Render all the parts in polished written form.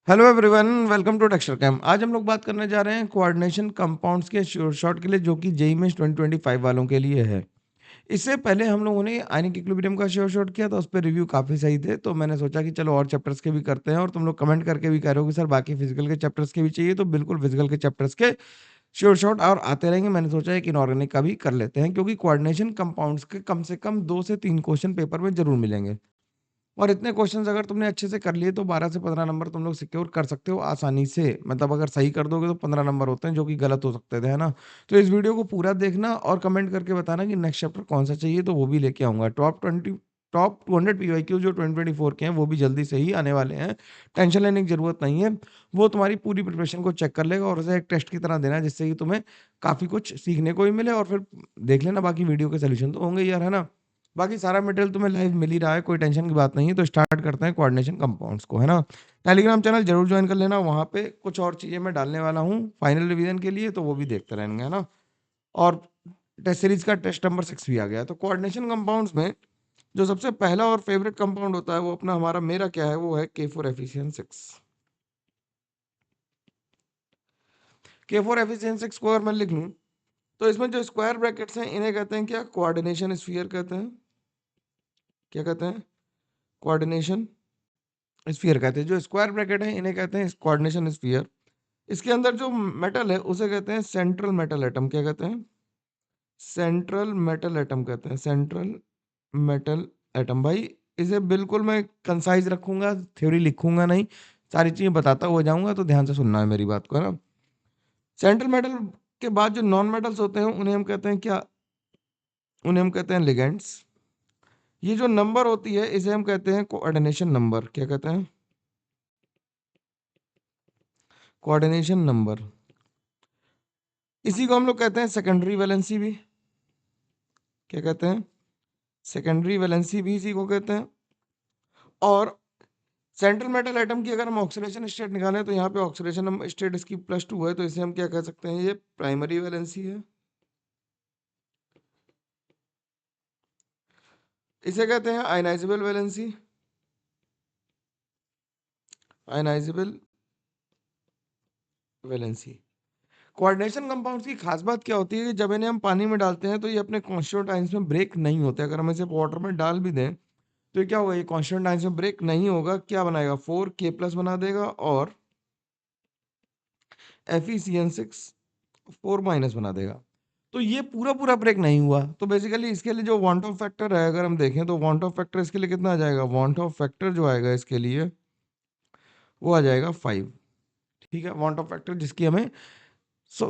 Hello everyone, welcome to Texture Cam. आज हम लोग बात करने जा रहे हैं कोऑर्डिनेशन कंपाउंड्स के शॉर्ट के लिए, जो कि जेईई मेंस 2025 वालों के लिए है। इससे पहले हम लोगों ने आयनिक इक्विलिब्रियम का शॉर्ट किया था, उस पर रिव्यू काफ़ी सही थे, तो मैंने सोचा कि चलो और चैप्टर्स के भी करते हैं। और तुम लोग कमेंट करके भी कह रहे हो कि सर बाकी फिजिकल के चैप्टर्स के भी चाहिए, तो बिल्कुल फिजिकल के चैप्टर्स के शॉर्ट और आते रहेंगे। मैंने सोचा एक इनऑर्गेनिक का भी कर लेते हैं, क्योंकि कोऑर्डिनेशन कंपाउंड्स के कम से कम 2 से 3 क्वेश्चन पेपर में जरूर मिलेंगे। और इतने क्वेश्चंस अगर तुमने अच्छे से कर लिए तो 12 से 15 नंबर तुम लोग सिक्योर कर सकते हो आसानी से। मतलब अगर सही कर दोगे तो 15 नंबर होते हैं, जो कि गलत हो सकते थे, है ना। तो इस वीडियो को पूरा देखना और कमेंट करके बताना कि नेक्स्ट चैप्टर कौन सा चाहिए, तो वो भी लेके आऊंगा। टॉप 200 पीवाईक्यू जो 2024 के हैं वो भी जल्दी से ही आने वाले हैं। टेंशन लेने की जरूरत नहीं है। वो तुम्हारी पूरी प्रिपरेशन को चेक कर लेगा और उसे एक टेस्ट की तरह देना, जिससे कि तुम्हें काफी कुछ सीखने को भी मिले। और फिर देख लेना, बाकी वीडियो के सोल्यूशन तो होंगे यार, है ना। बाकी सारा मटेरियल तुम्हें लाइव मिल ही रहा है, कोई टेंशन की बात नहीं है। तो स्टार्ट करते हैं कोऑर्डिनेशन कंपाउंड्स को, है ना। टेलीग्राम चैनल जरूर ज्वाइन कर लेना, वहाँ पे कुछ और चीज़ें मैं डालने वाला हूँ फाइनल रिवीजन के लिए, तो वो भी देखते रहेंगे, है ना। और टेस्ट सीरीज का टेस्ट नंबर 6 भी आ गया है। तो कोऑर्डिनेशन कंपाउंड्स में जो सबसे पहला और फेवरेट कंपाउंड होता है वो अपना हमारा मेरा क्या है, वो है K4 एफिशिएंट 6। K4 एफिशिएंट 6 को अगर मैं लिख लूँ तो इसमें जो स्क्वायर ब्रैकेट्स हैं इन्हें कहते हैं क्या, कोऑर्डिनेशन स्फीयर कहते हैं। क्या कहते हैं? कोऑर्डिनेशन स्फीयर कहते हैं। जो स्क्वायर ब्रैकेट है इन्हें कहते हैं कोऑर्डिनेशन स्फीयर। इसके अंदर जो मेटल है उसे कहते हैं सेंट्रल मेटल एटम। क्या कहते हैं? सेंट्रल मेटल एटम कहते हैं। Central metal atom. भाई इसे बिल्कुल मैं कंसाइज रखूंगा, थ्योरी लिखूंगा नहीं, सारी चीजें बताता हुआ जाऊंगा, तो ध्यान से सुनना है मेरी बात को, है ना। सेंट्रल मेटल के बाद जो नॉन मेटल्स होते हैं उन्हें हम कहते हैं क्या, उन्हें हम कहते हैं लिगेंड्स। ये जो नंबर होती है इसे हम कहते हैं कोऑर्डिनेशन नंबर। क्या कहते हैं? Coordination number. इसी को हम लोग कहते हैं सेकेंडरी वैलेंसी भी। क्या कहते हैं? सेकेंडरी वैलेंसी भी इसी को कहते हैं। और सेंट्रल मेटल एटम की अगर हम ऑक्सीडेशन स्टेट निकालें तो यहाँ पे ऑक्सीडेशन स्टेट इसकी +2 है, तो इसे हम क्या कह सकते हैं, ये प्राइमरी वैलेंसी है। इसे कहते हैं ionisable valency. Ionisable valency. Coordination compounds की खास बात क्या होती है कि जब इन्हें हम पानी में डालते हैं तो ये अपने कांस्टेंट आयंस में ब्रेक नहीं होते। अगर हम इसे वाटर में डाल भी दें तो ये क्या होगा, ये कांस्टेंट आयंस में ब्रेक नहीं होगा। क्या बनाएगा, 4K+ बना देगा और FeCN6 4- बना देगा। तो ये पूरा पूरा ब्रेक नहीं हुआ, तो बेसिकली इसके लिए जो वांट ऑफ फैक्टर है अगर हम देखें तो वांट ऑफ फैक्टर इसके लिए कितना आ जाएगा, वांट ऑफ फैक्टर जो आएगा इसके लिए वो आ जाएगा 5। ठीक है, वांट ऑफ फैक्टर जिसकी हमें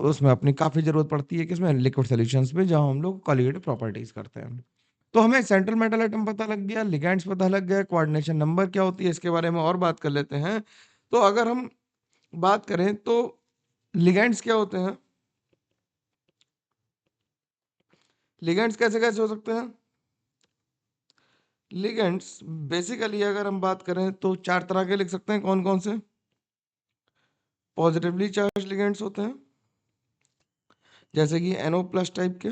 उसमें अपनी काफ़ी ज़रूरत पड़ती है, किसमें, लिक्विड सॉल्यूशंस में, जहाँ हम लोग कॉलिगेटिव प्रॉपर्टीज करते हैं। तो हमें सेंट्रल मेटल एटम पता लग गया, लिगैंड्स पता लग गया, कोऑर्डिनेशन नंबर क्या होती है इसके बारे में और बात कर लेते हैं। तो अगर हम बात करें तो लिगैंड्स क्या होते हैं, लिगैंड्स कैसे कैसे हो सकते हैं। लिगेंड्स बेसिकली अगर हम बात करें तो 4 तरह के लिख सकते हैं। कौन कौन से? पॉजिटिवली चार्ज लिगेंड्स होते हैं, जैसे कि NO+ टाइप के,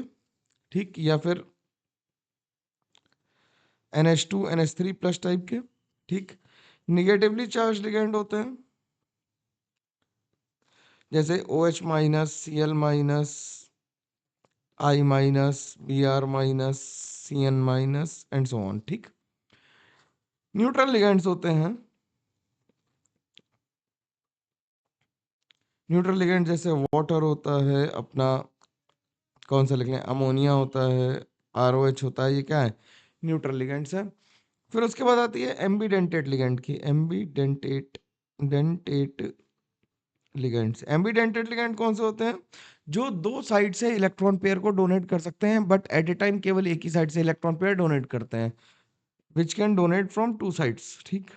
ठीक, या फिर NH2 NH3+ टाइप के, ठीक। निगेटिवली चार्ज लिगेंड होते हैं, जैसे OH-, Cl-, I-, Br-, Cn- and so on, ठीक। न्यूट्रल लिगेंड्स होते हैं, न्यूट्रल लिगेंड जैसे वाटर होता है अपना, कौन सा लिख लें, अमोनिया होता है, ROH होता है, ये क्या है, न्यूट्रल लिगेंड्स है। फिर उसके बाद आती है एम्बीडेंटेट लिगेंड की। Ambidentate dentate ligands. Ambidentate ligand कौन से होते हैं, जो दो साइड से इलेक्ट्रॉन पेयर को डोनेट कर सकते हैं, बट एट ए टाइम केवल एक ही साइड से इलेक्ट्रॉन पेयर डोनेट करते हैं, which can donate from 2 sides, ठीक,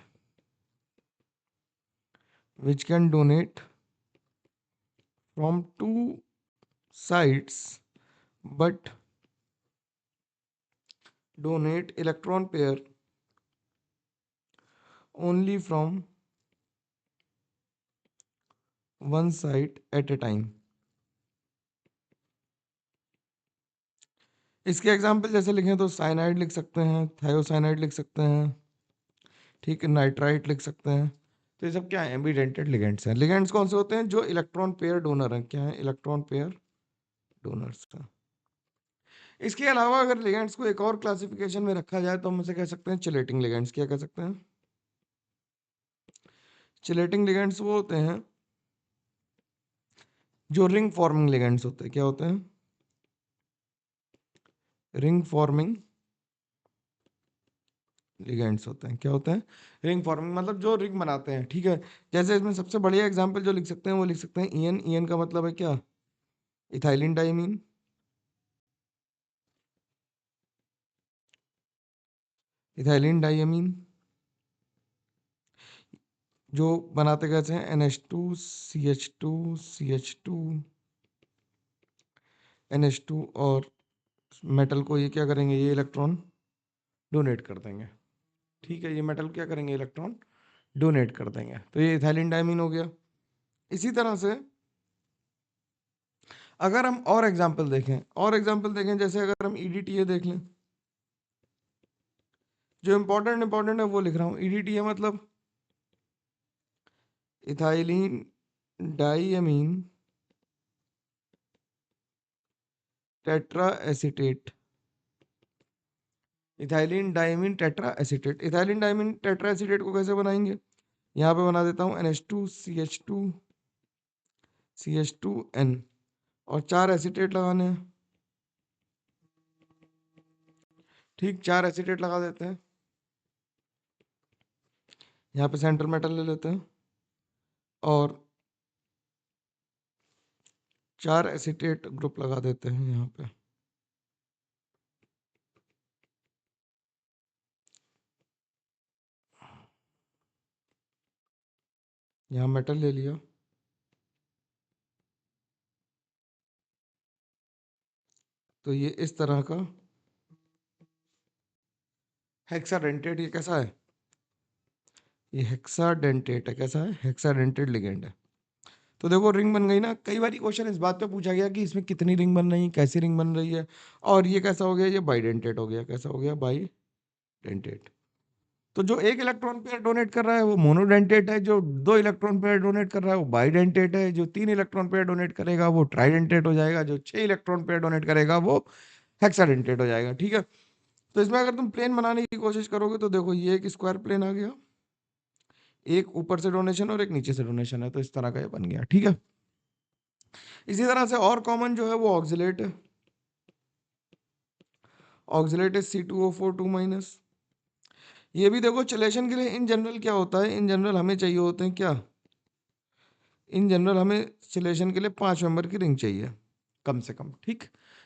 which can donate from 2 sides but donate electron pair only from 1 side at a time. इसके एग्जाम्पल जैसे लिखें तो साइनाइड लिख सकते हैं, थायोसाइनाइड लिख सकते हैं, ठीक है, नाइट्राइट लिख सकते हैं, तो ये सब क्या है? एम्बिडेंटेड लिगेंड्स हैं। लिगेंड्स कौन से होते हैं? जो इलेक्ट्रॉन पेयर डोनर हैं। क्या है? इलेक्ट्रॉन पेयर डोनर्स हैं। इसके अलावा अगर लिगेंड्स को एक और क्लासिफिकेशन में रखा जाए तो हम उसे कह सकते हैं चिलेटिंग लिगेंड्स। क्या कह सकते हैं? चिलेटिंग लिगेंड्स वो होते हैं जो रिंग फॉर्मिंग लिगेंड्स होते हैं। क्या होते हैं? रिंग फॉर्मिंग लिगेंड्स होते हैं। क्या होते हैं? रिंग फॉर्मिंग मतलब जो रिंग बनाते हैं। ठीक है। जैसे इसमें सबसे बढ़िया एग्जांपल जो लिख सकते हैं वो लिख सकते हैं ईएन। ईएन का मतलब है क्या? Ethylene diamine. इथाइलिन डाइमीन जो बनाते कैसे हैं? NH2 CH2 NH2 और मेटल को ये क्या करेंगे? ये इलेक्ट्रॉन डोनेट कर देंगे। ठीक है। ये मेटल क्या करेंगे? इलेक्ट्रॉन डोनेट कर देंगे। तो ये इथाइलिन डाइमीन हो गया। इसी तरह से अगर हम और एग्जांपल देखें जैसे अगर हम EDTA देख लें, जो इंपॉर्टेंट है वो लिख रहा हूँ। EDTA मतलब ethylene diamine tetra acetate. Ethylene diamine tetra acetate. Ethylene diamine tetra acetate को कैसे बनाएंगे? यहाँ पे बना देता हूँ NH2CH2CH2N और 4 एसीटेट लगाने हैं। ठीक, 4 एसीटेट लगा देते हैं। यहाँ पे सेंट्रल मेटल ले लेते हैं और 4 एसीटेट ग्रुप लगा देते हैं यहाँ पे। यहाँ मेटल ले लिया। तो ये इस तरह का हेक्साडेंटेट, ये कैसा है? ये हेक्साडेंटेट है। कैसा है? हेक्साडेंटेट लिगेंड है। तो देखो रिंग बन गई ना। कई बार क्वेश्चन इस बात पे पूछा गया कि इसमें कितनी रिंग बन रही है, कैसी रिंग बन रही है। और ये कैसा हो गया? ये बाइडेंटेट हो गया। कैसा हो गया? बाइडेंटेट। तो जो एक इलेक्ट्रॉन पेयर डोनेट कर रहा है वो मोनोडेंटेट है। जो 2 इलेक्ट्रॉन पेयर डोनेट कर रहा है वो बाइडेंटेट है। जो 3 इलेक्ट्रॉन पेयर डोनेट करेगा वो ट्राइडेंटेट हो जाएगा। जो 6 इलेक्ट्रॉन पेयर डोनेट करेगा वो हेक्साडेंटेट हो जाएगा। ठीक है। तो इसमें अगर तुम प्लेन बनाने की कोशिश करोगे तो देखो ये एक स्क्वायर प्लेन आ गया, एक ऊपर से डोनेशन और एक नीचे से डोनेशन है। तो इस तरह का ये बन गया। ठीक है। इसी तरह से और कॉमन जो है वो ऑक्सिलेट है। Oxalate is C2O4 2-। ये भी देखो चलेशन के लिए इन जनरल क्या होता है? इन जनरल हमें चाहिए होते हैं क्या? इन जनरल हमें चलेशन के लिए 5 मेंबर की रिंग चाहिए कम से कम। ठीक।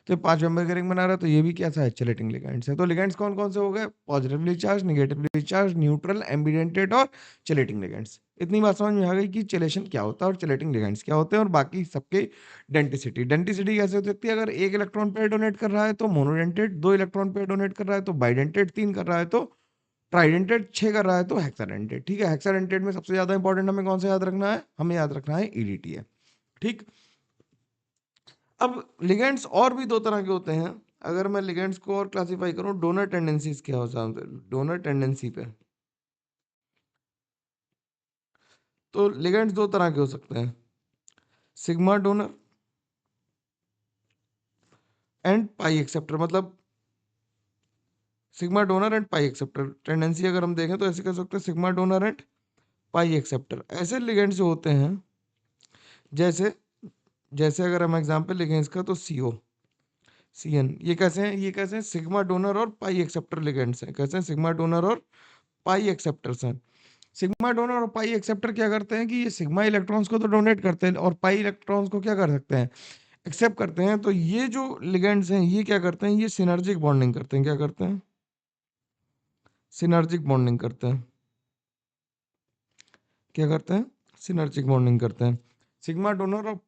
तो 5 मेंबर की रिंग बना रहा है तो ये भी कैसा है? चलेटिंग लिगेंड्स है। तो लिगेंड्स कौन कौन से हो गए? Positively charge, negatively charge, neutral, ambidentate और चलेटिंग लिगेंड्स। इतनी बात समझ में आ गई कि चलेशन क्या होता है और चलेटिंग लिगेंड्स क्या होते हैं और बाकी सबके डेंटिसिटी। डेंटिसिटी कैसे हो सकती है? अगर एक इलेक्ट्रॉन पेयर डोनेट कर रहा है तो मोनोडेंटेट, 2 इलेक्ट्रॉन पेयर डोनेट कर रहा है तो बाइडेंटेट, 3 कर रहा है तो ट्राइडेंटेड, 6 कर रहा है तो हेक्साडेंटेड। ठीक है। हेक्साडेंटेड में सबसे ज्यादा इंपॉर्टेंट हमें कौन सा याद रखना है? हमें याद रखना है EDTA। ठीक। अब लिगेंड्स और भी 2 तरह के होते हैं। अगर मैं लिगेंड्स को और क्लासिफाई करूं, डोनर टेंडेंसीज क्या हो सकते हैं? डोनर टेंडेंसी पे तो लिगेंड्स 2 तरह के हो सकते हैं, sigma donor and pi acceptor. मतलब sigma donor and pi acceptor tendency अगर हम देखें तो ऐसे कह सकते हैं sigma donor and pi acceptor. ऐसे लिगेंड्स जो होते हैं जैसे जैसे अगर हम एग्जांपल लिखें इसका तो CN, ये कैसे हैं? सिग्मा डोनर और पाई एक्सेप्टर लिगेंड्स हैं। कैसे हैं? सिग्मा डोनर और पाई एक्सेप्टर्स हैं। सिग्मा डोनर और पाई एक्सेप्टर क्या करते हैं कि ये सिग्मा इलेक्ट्रॉन्स को तो डोनेट करते हैं और पाई इलेक्ट्रॉन्स को क्या कर सकते हैं? एक्सेप्ट करते हैं। तो ये जो लिगेंड्स हैं ये क्या करते हैं? ये सिनर्जिक बॉन्डिंग करते हैं। क्या करते हैं? सिनर्जिक बॉन्डिंग करते हैं। क्या करते हैं? सिनर्जिक बॉन्डिंग करते हैं। सिग्मा डोनर और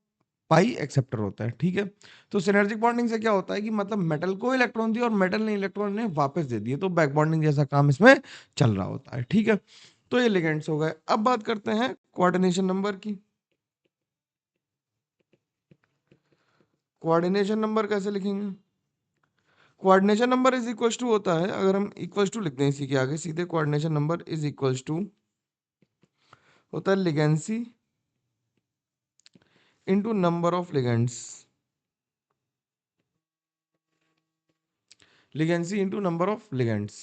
पाई एक्सेप्टर होता है। ठीक है। तो सिनर्जिक बॉन्डिंग से क्या होता है कि मतलब मेटल को इलेक्ट्रॉन दिया और मेटल ने इलेक्ट्रॉन ने वापस दे दिए, तो बैक बॉन्डिंग जैसा काम इसमें चल रहा होता है। ठीक है। तो ये लिगेंड्स हो गए। अब बात करते हैं कोऑर्डिनेशन नंबर की। कोऑर्डिनेशन नंबर कैसे लिखेंगे? Coordination number is equal to होता है, अगर हम इक्वल टू लिखते हैं इसी के आगे सीधे, coordination number is equal to होता है ligancy into number of ligands, ligancy into number of ligands,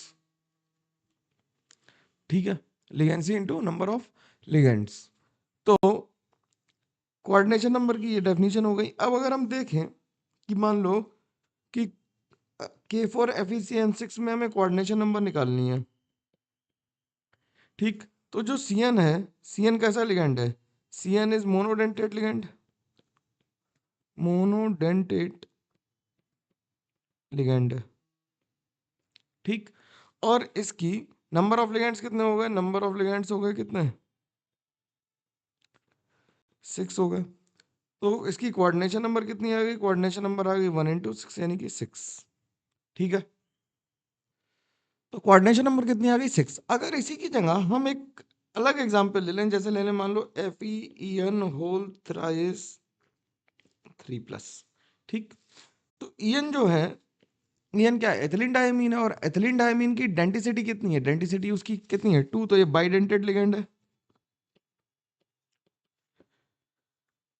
ठीक है, ligancy into number of ligands. तो कोऑर्डिनेशन नंबर की ये डेफिनेशन हो गई। अब अगर हम देखें कि मान लो कि K4FeCN6 में हमें कोऑर्डिनेशन नंबर निकालनी है, ठीक, तो जो CN है, CN कैसा लिगेंड है, CN is monodentate ligand, monodentate ligand, ठीक। और इसकी नंबर ऑफ लिगेंड्स कितने हो गए, नंबर ऑफ लिगेंड्स हो गए कितने, 6 हो गए। तो इसकी कोऑर्डिनेशन नंबर कितनी आ गई, कोऑर्डिनेशन नंबर आ गई 1 × 6 यानी कि 6, ठीक है। तो कोऑर्डिनेशन नंबर कितनी आ गई, 6। अगर इसी की जगह हम एक अलग एग्जांपल ले लें, जैसे ले लें मान लो FeEn होल थ्राइस 3+, ठीक। तो ईएन जो है, ईएन क्या है, एथिलीन डायमीन है, और एथिलीन डायमीन की डेंसिटी कितनी है, डेंसिटी उसकी कितनी है, 2, तो ये बाइडेंटेड लिगेंड है।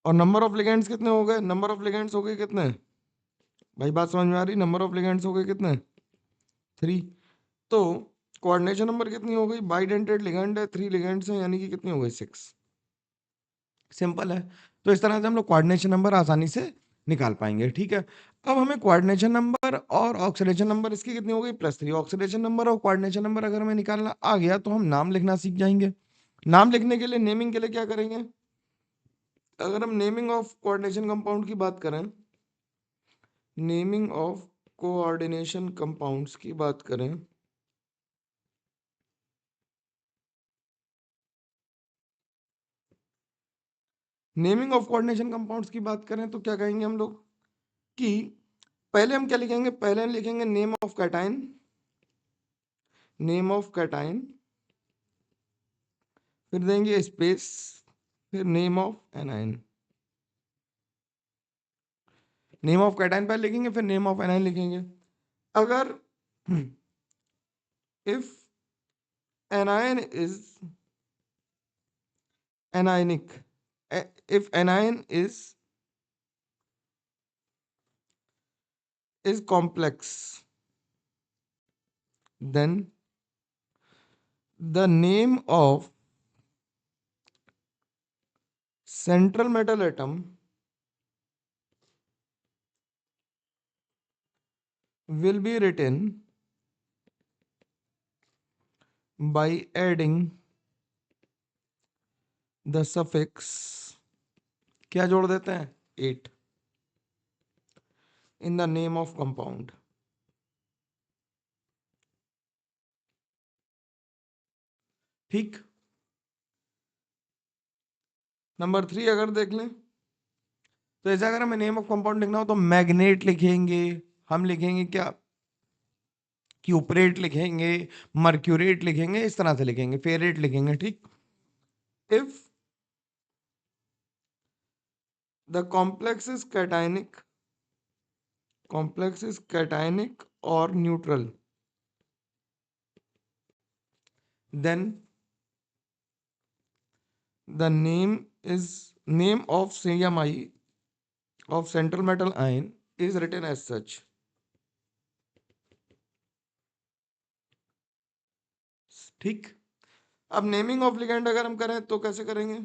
और नंबर ऑफ लिगेंड्स कितने हो गए, नंबर ऑफ लिगेंड्स हो गए कितने, भाई बात समझ में आ रही, नंबर ऑफ लिगेंड्स हो गए कितने, 3। तो कोऑर्डिनेशन नंबर कितनी हो गई, बाइडेंटेड लिगेंड है, 3 लिगेंड्स हैं, यानी कि कितनी हो गई, 6। सिंपल है। तो इस तरह से हम लोग कोऑर्डिनेशन नंबर आसानी से निकाल पाएंगे, ठीक है। अब हमें कोऑर्डिनेशन नंबर और ऑक्सीडेशन नंबर इसकी कितनी हो गई, +3। ऑक्सीडेशन नंबर और कोऑर्डिनेशन नंबर अगर हमें निकालना आ गया तो हम नाम लिखना सीख जाएंगे। नाम लिखने के लिए, नेमिंग के लिए क्या करेंगे, अगर हम नेमिंग ऑफ कोऑर्डिनेशन कंपाउंड की बात करें, नेमिंग ऑफ कोऑर्डिनेशन कंपाउंड्स की बात करें, नेमिंग ऑफ कोऑर्डिनेशन कंपाउंड्स की बात करें तो क्या कहेंगे हम लोग कि पहले हम क्या लिखेंगे, पहले हम लिखेंगे name of cation, name of cation, फिर देंगे स्पेस, फिर name of anion, name of cation पहले लिखेंगे, फिर नेम ऑफ एनाइन लिखेंगे। अगर if A9 is anionic, if anion is complex, then the name of central metal atom will be written by adding the suffix, क्या जोड़ देते हैं, 8 in the name of compound, ठीक। नंबर 3 अगर देख लें, तो ऐसा अगर हमें नेम ऑफ कंपाउंड लिखना हो तो मैग्नेट लिखेंगे, हम लिखेंगे क्या, क्यूपरेट लिखेंगे, मर्क्यूरेट लिखेंगे, इस तरह से लिखेंगे, फेरेट लिखेंगे, ठीक। If the complex is cationic, complex is cationic or neutral, then the name of CMI of central metal ion is written as such, ठीक। अब नेमिंग ऑफ लिगेंड अगर हम करें तो कैसे करेंगे,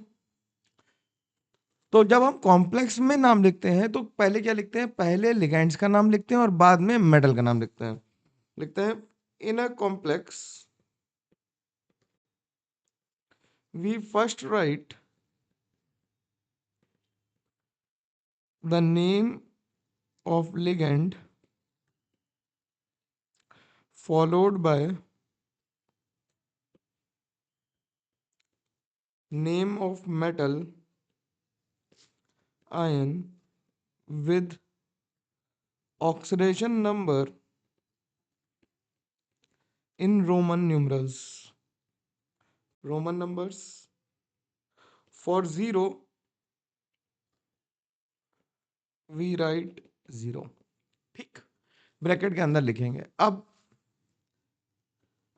तो जब हम कॉम्प्लेक्स में नाम लिखते हैं तो पहले क्या लिखते हैं, पहले लिगेंड्स का नाम लिखते हैं और बाद में मेटल का नाम लिखते हैं in a complex we first write the name of ligand followed by name of metal ion with oxidation number in Roman numerals. Roman numbers for 0 we write 0, ठीक, ब्रैकेट के अंदर लिखेंगे। अब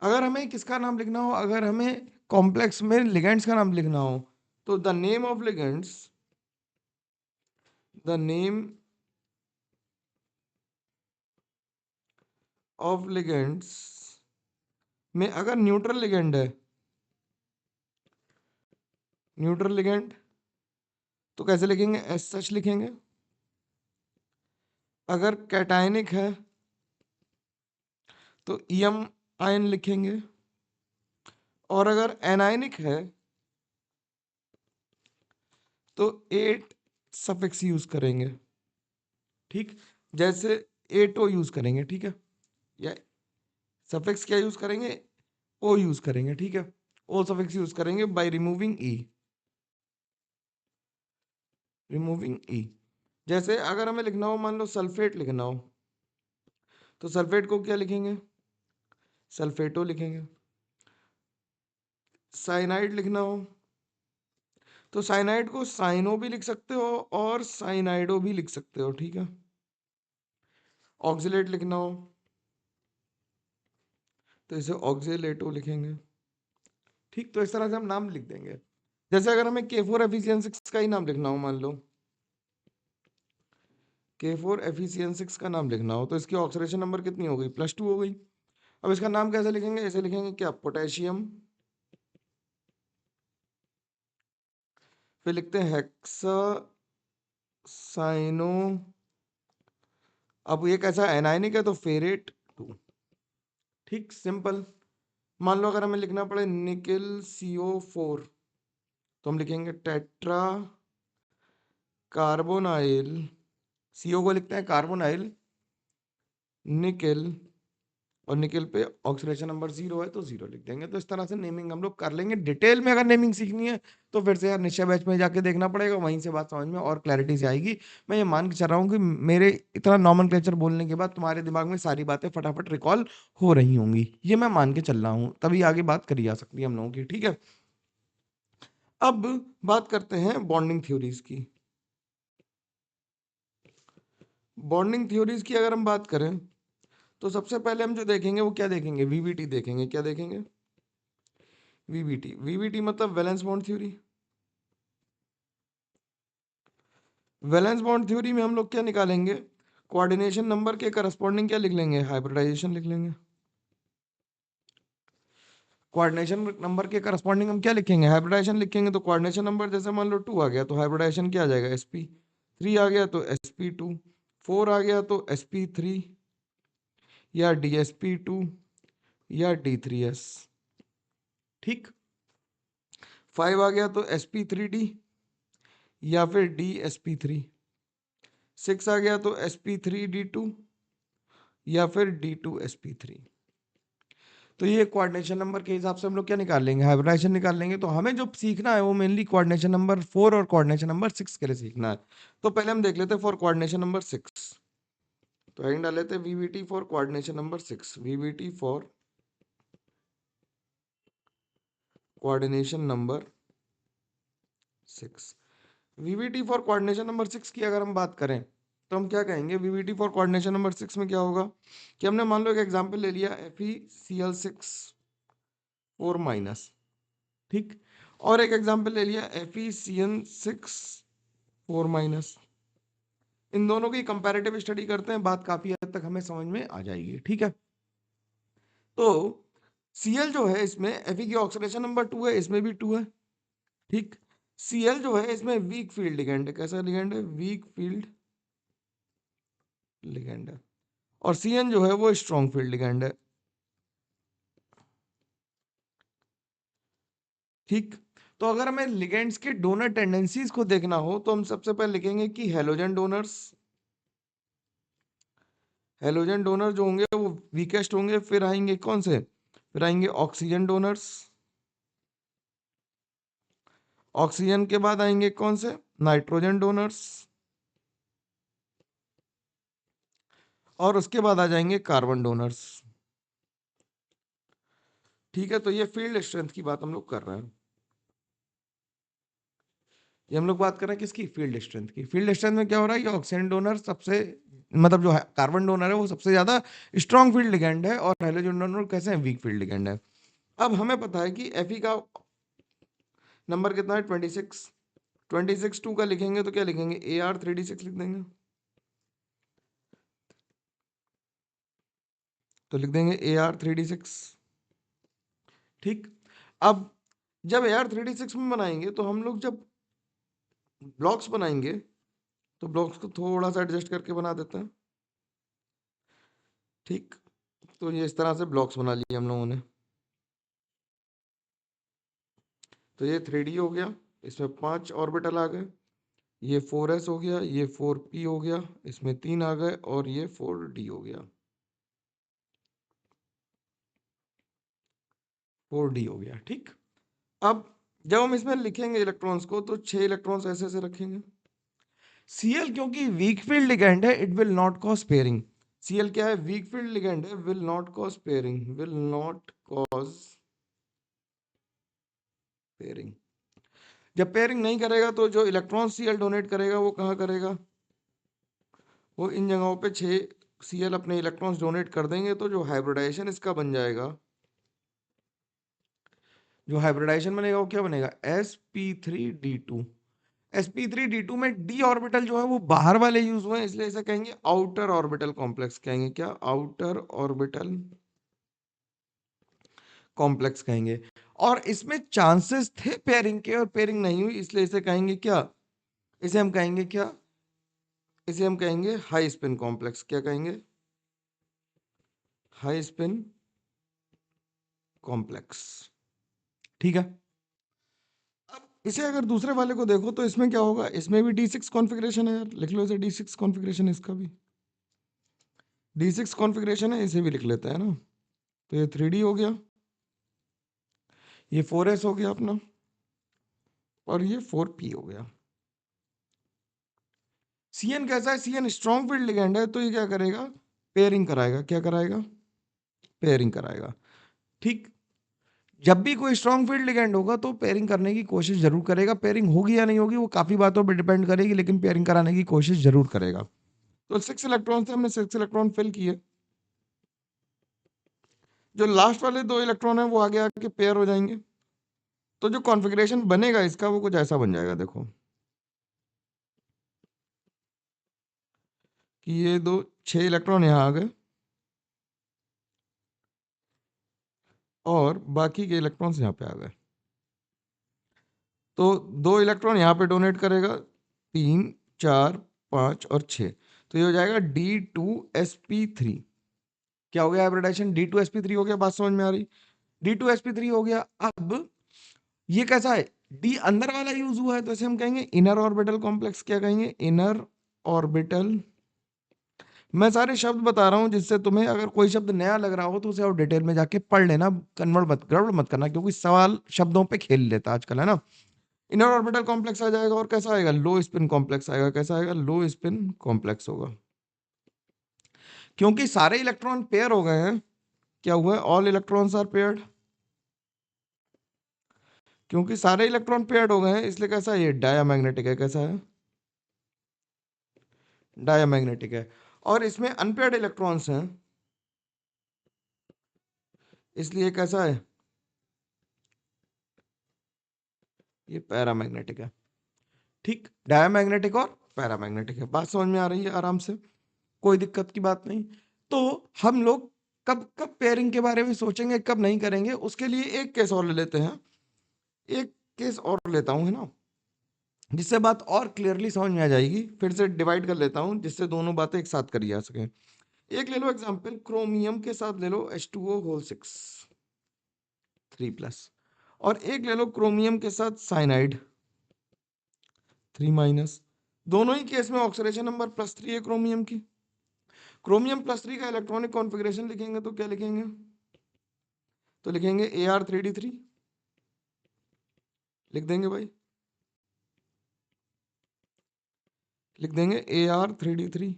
अगर हमें किसका नाम लिखना हो, अगर हमें कॉम्प्लेक्स में लिगेंड्स का नाम लिखना हो तो the name of ligands, the name of ligands में अगर न्यूट्रल लिगेंड है, न्यूट्रल लिगेंड तो कैसे लिखेंगे, एस सच लिखेंगे। अगर कैटायनिक है तो ईएम आयन लिखेंगे, और अगर एनायनिक है तो एट सफिक्स यूज करेंगे। ठीक, जैसे एटो यूज करेंगे, ठीक है, या सफिक्स क्या यूज करेंगे, ओ यूज करेंगे, ठीक है, ओ सफिक्स यूज करेंगे बाय रिमूविंग ई, रिमूविंग ई। जैसे अगर हमें लिखना हो, मान लो सल्फेट लिखना हो, तो सल्फेट को क्या लिखेंगे, सल्फेटो लिखेंगे। साइनाइड लिखना हो तो साइनाइड को साइनो भी लिख सकते हो और साइनाइडो भी लिख सकते हो, ठीक है। ऑक्सिलेट लिखना हो तो इसे ऑक्सिलेटो लिखेंगे। ठीक, तो इस तरह से हम नाम लिख देंगे। जैसे अगर हमें K4 एफिशिएंसी का ही नाम लिखना हो, मान लो K4 एफिशिएंसी का नाम लिखना हो तो इसकी ऑक्सीडेशन नंबर कितनी हो गई, +2 हो गई। अब इसका नाम कैसे लिखेंगे, ऐसे लिखेंगे क्या, पोटेशियम, फिर लिखते हैं हेक्सा साइनो। अब ये कैसा एनायनिक है तो फेरेट 2। ठीक, सिंपल। मान लो अगर हमें लिखना पड़े निकेल CO4 तो हम लिखेंगे टेट्रा कार्बोनाइल, CO को लिखते हैं कार्बोनाइल निकेल, और निकेल पे ऑक्सीडेशन नंबर 0 है तो 0 लिख देंगे। तो इस तरह से नेमिंग हम लोग कर लेंगे। डिटेल में अगर नेमिंग सीखनी है तो फिर से यार निश्चय बैच में जाके देखना पड़ेगा, वहीं से बात समझ में और क्लैरिटी से आएगी। मैं ये मान के चल रहा हूँ कि मेरे इतना नॉमेनक्लेचर बोलने के बाद तुम्हारे दिमाग में सारी बातें फटाफट रिकॉल हो रही होंगी, ये मैं मान के चल रहा हूँ, तभी आगे बात करी जा सकती है हम लोगों की, ठीक है। अब बात करते हैं बॉन्डिंग थ्योरीज की। बॉन्डिंग थ्योरीज की अगर हम बात करें तो सबसे पहले हम जो देखेंगे वो क्या देखेंगे, वीबीटी देखेंगे। क्या देखेंगे, वीबीटी। वीबीटी मतलब valence bond theory. Valence bond theory में हम लोग क्या निकालेंगे, कोऑर्डिनेशन नंबर के करस्पॉन्डिंग क्या लिख लेंगे, हाइब्रिडाइजेशन लिख लेंगे। कोऑर्डिनेशन नंबर के करस्पॉन्डिंग हम क्या लिखेंगे, हाइब्रिडाइजेशन लिखेंगे। तो कोऑर्डिनेशन नंबर जैसे मान लो 2 आ गया तो हाइब्रिडाइजेशन क्या आ जाएगा, sp3 आ गया तो sp2, 4 आ गया तो sp3 या dsp2 या d3s। ठीक, 5 आ गया तो sp3d या फिर dsp3, 6 आ गया तो sp3d2 या फिर d2sp3। तो ये कोऑर्डिनेशन नंबर के हिसाब से हम लोग क्या निकाल लेंगे, हाइब्रिडाइजेशन निकाल लेंगे। तो हमें जो सीखना है वो मेनली कोऑर्डिनेशन नंबर 4 और कोऑर्डिनेशन नंबर 6 के लिए सीखना है। तो पहले हम देख लेते हैं फॉर कोऑर्डिनेशन नंबर 6। तो हेडिंग डाल लेते हैं VBT for coordination number 6, VBT for coordination number 6। VBT for coordination number 6 की अगर हम बात करें तो हम क्या कहेंगे, वीबीटी फॉर कोऑर्डिनेशन नंबर 6 में क्या होगा कि हमने मान लो एक एग्जांपल ले लिया FeCl6 4-, ठीक, और एक एग्जांपल ले लिया FeCN6 4-। इन दोनों की कंपैरेटिव स्टडी करते हैं, बात काफी हद तक हमें समझ में आ जाएगी, ठीक है। तो Cl जो है इसमें Fe की ऑक्सीडेशन नंबर 2 है, इसमें भी 2 है, ठीक। Cl जो है इसमें वीक फील्ड लिगेंड है, कैसा लिगेंड है, वीक फील्ड लिगेंड है। और Cn जो है वो स्ट्रॉन्ग फील्ड लिगेंड है, ठीक। तो अगर हमें लिगेंड्स के डोनर टेंडेंसीज को देखना हो तो हम सबसे पहले लिखेंगे कि हेलोजन डोनर्स, हेलोजन डोनर जो होंगे वो वीकेस्ट होंगे। फिर आएंगे कौन से, फिर आएंगे ऑक्सीजन डोनर्स, ऑक्सीजन के बाद आएंगे कौन से, नाइट्रोजन डोनर्स, और उसके बाद आ जाएंगे कार्बन डोनर्स, ठीक है। तो ये फील्ड स्ट्रेंथ की बात हम लोग कर रहे हैं। ये हम लोग बात कर रहे हैं किसकी, फील्ड स्ट्रेंथ की। फील्ड स्ट्रेंथ में क्या हो रहा है कि ऑक्सीजन डोनर सबसे, मतलब जो कार्बन डोनर है वो सबसे ज्यादा स्ट्रॉन्ग फील्ड लिगेंड है, और हेलोजन डोनर कैसे हैं, वीक फील्ड लिगेंड है। अब हमें पता है कि Fe का नंबर कितना है 26। 26 2 का लिखेंगे तो क्या लिखेंगे AR3D6 लिख देंगे, तो लिख देंगे AR3D6। ठीक। अब जब AR3D6 में बनाएंगे तो हम लोग जब ब्लॉक्स बनाएंगे तो ब्लॉक्स को थोड़ा सा एडजस्ट करके बना देते हैं। ठीक, तो ये इस तरह से ब्लॉक्स बना लिए हम लोगों ने। तो ये 3D हो गया, इसमें 5 ऑर्बिटल आ गए, ये 4s हो गया, ये 4p हो गया, इसमें 3 आ गए और ये 4d हो गया, 4d हो गया। ठीक। अब जब हम इसमें लिखेंगे इलेक्ट्रॉन्स को तो 6 इलेक्ट्रॉन्स ऐसे ऐसे रखेंगे। Cl क्योंकि वीक फील्ड लिगेंड है, it will not cause pairing. Cl क्या है, वीक फील्ड लिगेंड है, will not cause pairing, will not cause pairing. जब पेयरिंग नहीं करेगा तो जो इलेक्ट्रॉन Cl डोनेट करेगा वो कहाँ करेगा, वो इन जगहों पे 6 Cl अपने इलेक्ट्रॉन्स डोनेट कर देंगे, तो जो हाइब्रिडाइजेशन इसका बन जाएगा, जो हाइब्रिडाइजेशन बनेगा वो क्या बनेगा sp3d2। sp3d2 में d ऑर्बिटल जो है वो बाहर वाले यूज हुए हैं, इसलिए इसे कहेंगे आउटर ऑर्बिटल कॉम्प्लेक्स, कहेंगे क्या, आउटर ऑर्बिटल कॉम्प्लेक्स कहेंगे। और इसमें चांसेस थे पेयरिंग के और पेयरिंग नहीं हुई, इसलिए इसे कहेंगे क्या, इसे हम कहेंगे क्या, इसे हम कहेंगे हाई स्पिन कॉम्प्लेक्स। क्या कहेंगे, हाई स्पिन कॉम्प्लेक्स। ठीक है। अब इसे अगर दूसरे वाले को देखो तो इसमें क्या होगा, इसमें भी D6 कॉन्फ़िगरेशन है यार, लिख लो इसे D6 कॉन्फ़िगरेशन, इसका भी D6 कॉन्फ़िगरेशन है, इसे भी लिख लेते हैं ना। तो ये 3D हो गया, ये 4s हो गया अपना, और ये 4p हो गया। Cn कैसा है, Cn स्ट्रॉन्ग फील्ड लिगेंड है, तो ये क्या करेगा, पेयरिंग कराएगा। क्या कराएगा, पेयरिंग कराएगा। ठीक। जब भी कोई स्ट्रॉन्ग फील्ड लिगेंड होगा तो पेयरिंग करने की कोशिश जरूर करेगा, पेयरिंग होगी या नहीं होगी वो काफी बातों पर डिपेंड करेगी, लेकिन पेयरिंग कराने की कोशिश जरूर करेगा। तो 6 इलेक्ट्रॉन से हमने 6 इलेक्ट्रॉन फिल किए, जो लास्ट वाले 2 इलेक्ट्रॉन है वो आगे आके पेयर हो जाएंगे। तो जो कॉन्फ़िगरेशन बनेगा इसका वो कुछ ऐसा बन जाएगा, देखो कि ये 6 इलेक्ट्रॉन यहाँ आ गए और बाकी के इलेक्ट्रॉन्स यहाँ पे आ गए, तो 2 इलेक्ट्रॉन यहाँ पे डोनेट करेगा, 3 4 5 और 6, तो ये हो जाएगा D2sp3। क्या हो गया हाइब्रिडाइजेशन, D2sp3 हो गया, बात समझ में आ रही, D2sp3 हो गया। अब ये कैसा है, D अंदर वाला यूज हुआ है, तो इसे हम कहेंगे इनर ऑर्बिटल कॉम्प्लेक्स। क्या कहेंगे, इनर ऑर्बिटल। मैं सारे शब्द बता रहा हूं जिससे तुम्हें अगर कोई शब्द नया लग रहा हो तो उसे और डिटेल में जाके पढ़ लेना, कन्वर्ट मत, गड़बड़ मत करना, क्योंकि सवाल शब्दों पे खेल लेता आजकल, है ना। इनर ऑर्बिटल कॉम्प्लेक्स आ जाएगा, और कैसा आएगा, लो स्पिन कॉम्प्लेक्स आएगा। कैसा आएगा, लो स्पिन कॉम्प्लेक्स होगा, क्योंकि सारे इलेक्ट्रॉन पेयर हो गए हैं। क्या हुआ है, ऑल इलेक्ट्रॉन्स आर पेयर्ड, क्योंकि सारे इलेक्ट्रॉन पेयर्ड हो गए हैं, इसलिए कैसा है, ये डायामैग्नेटिक है। कैसा है, डायामैग्नेटिक है। और इसमें अनपेयर्ड इलेक्ट्रॉन्स हैं, इसलिए कैसा है, ये पैरामैग्नेटिक है। ठीक, डायामैग्नेटिक और पैरामैग्नेटिक है, बात समझ में आ रही है आराम से, कोई दिक्कत की बात नहीं। तो हम लोग कब कब पेयरिंग के बारे में सोचेंगे, कब नहीं करेंगे, उसके लिए एक केस और ले लेते हैं, एक केस और लेता हूं, है ना, जिससे बात और क्लियरली समझ में आ जाएगी। फिर से डिवाइड कर लेता हूं जिससे दोनों बातें एक साथ करी जा सके। एक ले लो एग्जांपल, क्रोमियम के साथ ले लो H2O6 3+, और एक ले लो क्रोमियम के साथ साइनाइड 3-। दोनों ही केस में ऑक्सीडेशन नंबर +3 है क्रोमियम की। क्रोमियम +3 का इलेक्ट्रॉनिक कॉन्फ़िगरेशन लिखेंगे तो क्या लिखेंगे, तो लिखेंगे AR3D3 लिख देंगे भाई, लिख देंगे AR3D3।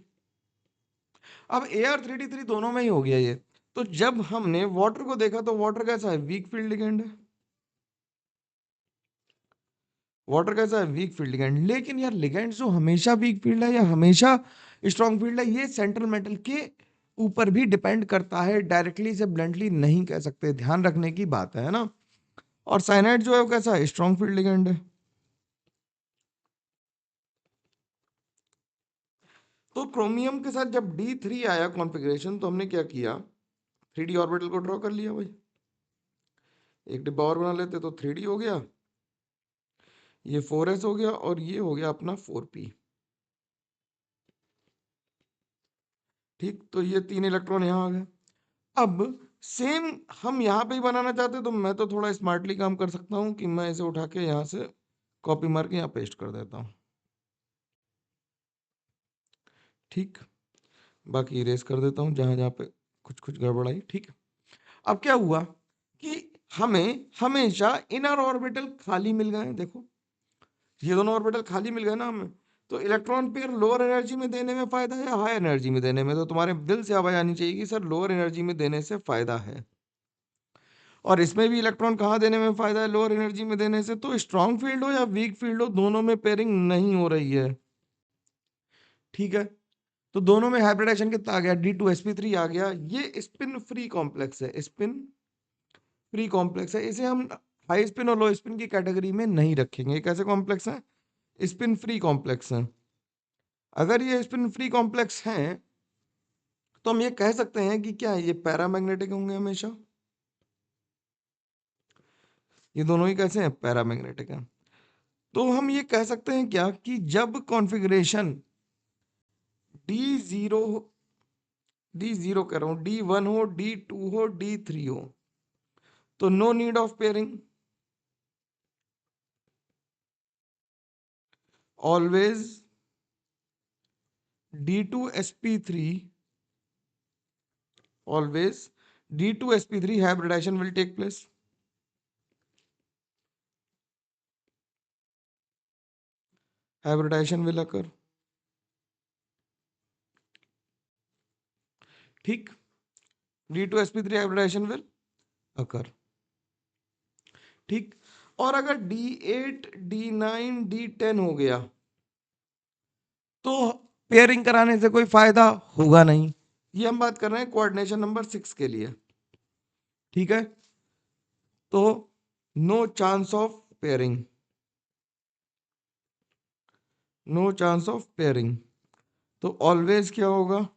अब AR3D3 दोनों में ही हो गया ये। तो जब हमने वाटर को देखा तो वाटर कैसा है, वीक फील्ड लिगेंड है। वाटर कैसा है, वीक फील्ड लिगेंड। लेकिन यार लिगेंड जो हमेशा वीक फील्ड है या हमेशा स्ट्रॉन्ग फील्ड है, ये सेंट्रल मेटल के ऊपर भी डिपेंड करता है, डायरेक्टली से ब्लंटली नहीं कह सकते, ध्यान रखने की बात है ना। और साइनाइड जो है वो कैसा है, स्ट्रॉन्ग फील्ड लिगेंड है। तो क्रोमियम के साथ जब D3 आया कॉन्फ़िगरेशन, तो हमने क्या किया, 3D ऑर्बिटल को ड्रॉ कर लिया भाई। एक डिब्बा और बना लेते तो 3D हो गया, ये 4s हो गया, और ये हो गया अपना 4p। ठीक, तो ये 3 इलेक्ट्रॉन यहाँ आ गए। अब सेम हम यहाँ पे ही बनाना चाहते, तो मैं तो थोड़ा स्मार्टली काम कर सकता हूँ कि मैं इसे उठा के यहाँ से कॉपी मार के यहाँ पेस्ट कर देता हूँ। ठीक, बाकी इरेज कर देता हूँ जहाँ जहाँ पे कुछ कुछ गड़बड़ आई। ठीक है, अब क्या हुआ कि हमें हमेशा इनर ऑर्बिटल खाली मिल गए। देखो ये दोनों ऑर्बिटल खाली मिल गए ना हमें, तो इलेक्ट्रॉन पेयर लोअर एनर्जी में देने में फायदा है या हाई एनर्जी में देने में, तो तुम्हारे दिल से आवाज आनी चाहिए कि सर लोअर एनर्जी में देने से फायदा है। और इसमें भी इलेक्ट्रॉन कहाँ देने में फायदा है, लोअर एनर्जी में देने से। तो स्ट्रॉन्ग फील्ड हो या वीक फील्ड हो, दोनों में पेयरिंग नहीं हो रही है। ठीक है, तो दोनों में हाइब्रिडाइजेशन कितना आ गया, D2sp3 आ गया। ये स्पिन फ्री कॉम्प्लेक्स है, स्पिन फ्री कॉम्प्लेक्स है। इसे हम हाई स्पिन और लो स्पिन की कैटेगरी में नहीं रखेंगे। कैसे कॉम्प्लेक्स है, स्पिन फ्री कॉम्प्लेक्स है। अगर ये स्पिन फ्री कॉम्प्लेक्स हैं, तो हम ये कह सकते हैं कि क्या ये पैरामैग्नेटिक होंगे हमेशा। ये दोनों ही कैसे हैं, पैरामैग्नेटिक हैं। तो हम ये कह सकते हैं क्या कि जब कॉन्फ़िगरेशन D0, D0 कह रहा हूं, D1 हो, D2 हो, D3 हो, तो no need of pairing, always D2sp3, always D2sp3 hybridization will take place. Hybridization will occur. ठीक, D2sp3 hybridization will occur। ठीक, और अगर D8, D9, D10 हो गया, तो पेयरिंग कराने से कोई फायदा होगा नहीं। ये हम बात कर रहे हैं कोऑर्डिनेशन नंबर 6 के लिए। ठीक है, तो no chance of pairing, no chance of pairing, तो ऑलवेज क्या होगा,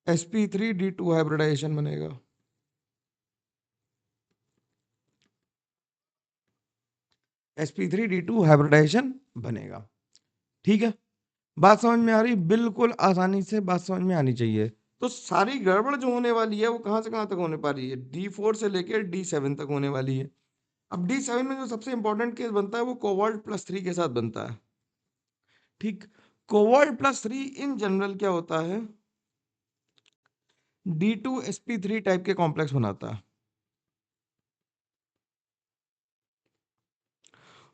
sp3d2 हाइब्रिडाइजेशन बनेगा। sp3d2 हाइब्रिडाइजेशन बनेगा। ठीक है, बात समझ में आ रही, बिल्कुल आसानी से बात समझ में आनी चाहिए। तो सारी गड़बड़ जो होने वाली है वो कहां से कहां तक होने पा रही है, D4 से लेकर D7 तक होने वाली है। अब D7 में जो सबसे इंपॉर्टेंट केस बनता है वो कोबाल्ट+3 के साथ बनता है। ठीक, कोबाल्ट+3 इन जनरल क्या होता है, D2sp3 टाइप के कॉम्प्लेक्स बनाता है।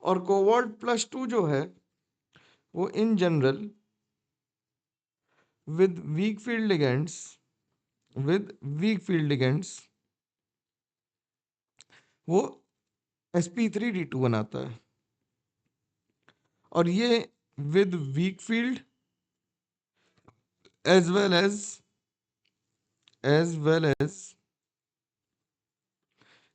और कोबाल्ट+2 जो है वो in general with weak field ligands, with weak field ligands वो sp3d2 बनाता है। और ये with weak field as well as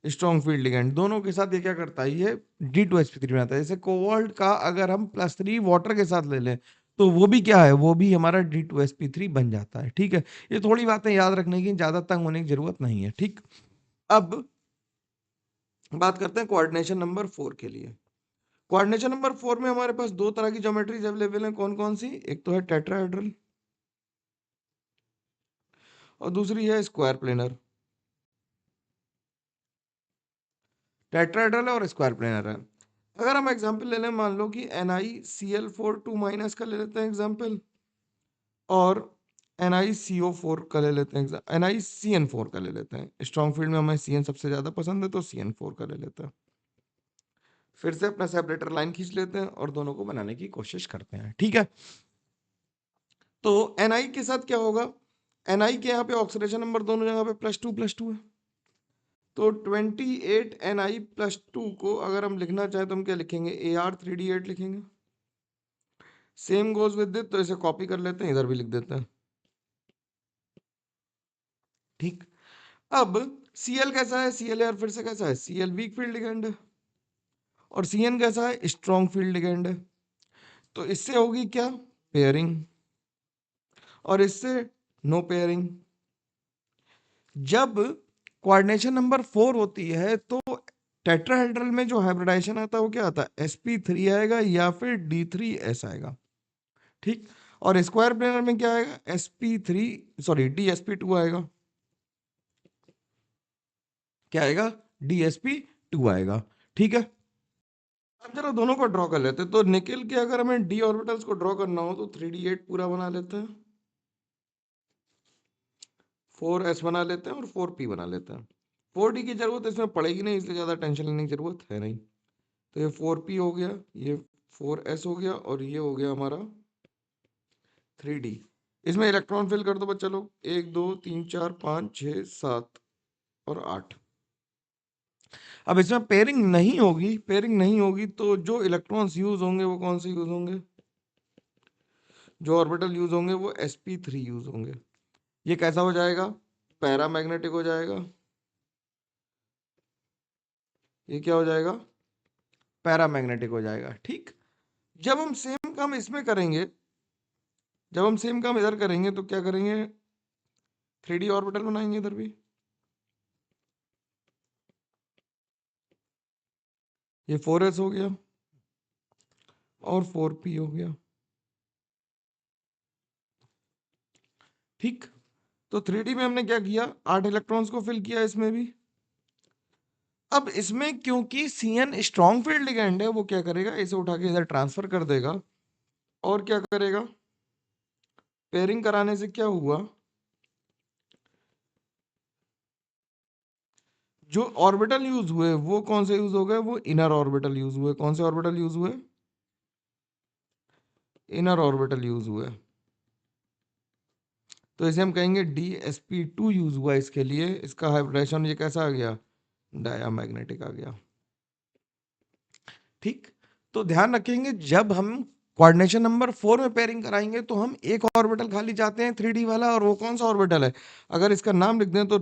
strong field ligand, दोनों के साथ ये क्या करता है, ये D2sp3 बनाता है। जैसे कोबाल्ट का अगर हम +3 वाटर के साथ ले लें, तो वो भी क्या है, वो भी हमारा D2sp3 बन जाता है। ठीक है, ये थोड़ी बातें याद रखने की, ज्यादा तंग होने की जरूरत नहीं है। ठीक, अब बात करते हैं कोऑर्डिनेशन नंबर 4 के लिए। कोऑर्डिनेशन नंबर 4 में हमारे पास दो तरह की ज्योमेट्रीज अवेलेबल हैं। कौन कौन सी, एक तो है टेट्राहेड्रल और दूसरी है स्क्वायर प्लेनर। टेट्राहेड्रल है और स्क्वायर प्लेनर है। अगर हम एग्जांपल ले लें, मान लो कि NiCl4 2- का ले लेते हैं एग्जांपल, और NiCO4 का ले लेते हैं, NiCN4 का ले लेते हैं। स्ट्रॉन्ग फील्ड में हमें Cn सबसे ज्यादा पसंद है, तो CN4 का ले लेते हैं। फिर से अपना सेपरेटर लाइन खींच लेते हैं और दोनों को बनाने की कोशिश करते हैं। ठीक है, तो Ni के साथ क्या होगा, Ni के यहाँ पे ऑक्सीडेशन नंबर दोनों जगह पे +2 है। तो 28Ni+2 को अगर हम लिखना चाहें तो हम क्या लिखेंगे, Ar3D8 लिखेंगे। सेम गोज विद दिस, तो इसे कॉपी कर लेते हैं, इधर भी लिख देते हैं। ठीक। अब Cl कैसा है? Cl यार फिर से कैसा है? Cl वीक फील्ड लिगेंड है और Cn कैसा है? स्ट्रॉन्ग फील्ड लिगेंड है। तो इससे होगी क्या? पेयरिंग। और इससे नो पेयरिंग। जब कोऑर्डिनेशन नंबर 4 होती है तो टेट्राहेड्रल में जो हाइब्रिडाइजेशन आता है वो क्या आता है? sp3 आएगा या फिर d3s आएगा। ठीक। और स्क्वायर प्लेनर में क्या आएगा? sp3 सॉरी dsp2 आएगा। क्या आएगा? dsp2 आएगा। ठीक है। अब जरा दोनों को ड्रॉ कर लेते हैं। तो निकेल के अगर हमें d ऑर्बिटल्स को ड्रॉ करना हो तो 3d8 पूरा बना लेते हैं, 4s बना लेते हैं और 4p बना लेते हैं। 4d की जरूरत इसमें पड़ेगी नहीं, इसलिए ज्यादा टेंशन लेने की जरूरत है नहीं। तो ये 4p हो गया, ये 4s हो गया और ये हो गया हमारा 3d। इसमें इलेक्ट्रॉन फिल कर दो बच्चा लोग। 1 2 3 4 5 6 7 और 8। अब इसमें पेयरिंग नहीं होगी, पेयरिंग नहीं होगी तो जो इलेक्ट्रॉन्स यूज होंगे वो कौन से यूज होंगे? जो ऑर्बिटल यूज होंगे वो sp3 यूज होंगे। ये कैसा हो जाएगा? पैरामैग्नेटिक हो जाएगा। ये क्या हो जाएगा? पैरामैग्नेटिक हो जाएगा। ठीक। जब हम सेम काम इसमें करेंगे, जब हम सेम काम इधर करेंगे तो क्या करेंगे? 3d ऑर्बिटल बनाएंगे इधर भी। ये 4s हो गया और 4p हो गया। ठीक। तो 3d में हमने क्या किया? 8 इलेक्ट्रॉन्स को फिल किया इसमें भी। अब इसमें क्योंकि Cn स्ट्रॉन्ग फील्ड लिगेंड है, वो क्या करेगा? इसे उठा के इधर ट्रांसफर कर देगा और क्या करेगा? पेयरिंग कराने से क्या हुआ? जो ऑर्बिटल यूज हुए वो कौन से यूज हो गए? वो इनर ऑर्बिटल यूज हुए। कौन से ऑर्बिटल यूज हुए? इनर ऑर्बिटल यूज हुए। तो इसे हम कहेंगे dsp2 यूज हुआ इसके लिए। इसका हाइब्रिडेशन ये कैसा आ गया? डायामैग्नेटिक आ गया। ठीक। तो ध्यान रखेंगे जब हम कोऑर्डिनेशन नंबर 4 में पेयरिंग कराएंगे तो हम एक ऑर्बिटल खाली चाहते हैं 3d वाला, और वो कौन सा ऑर्बिटल है? अगर इसका नाम लिख दें तो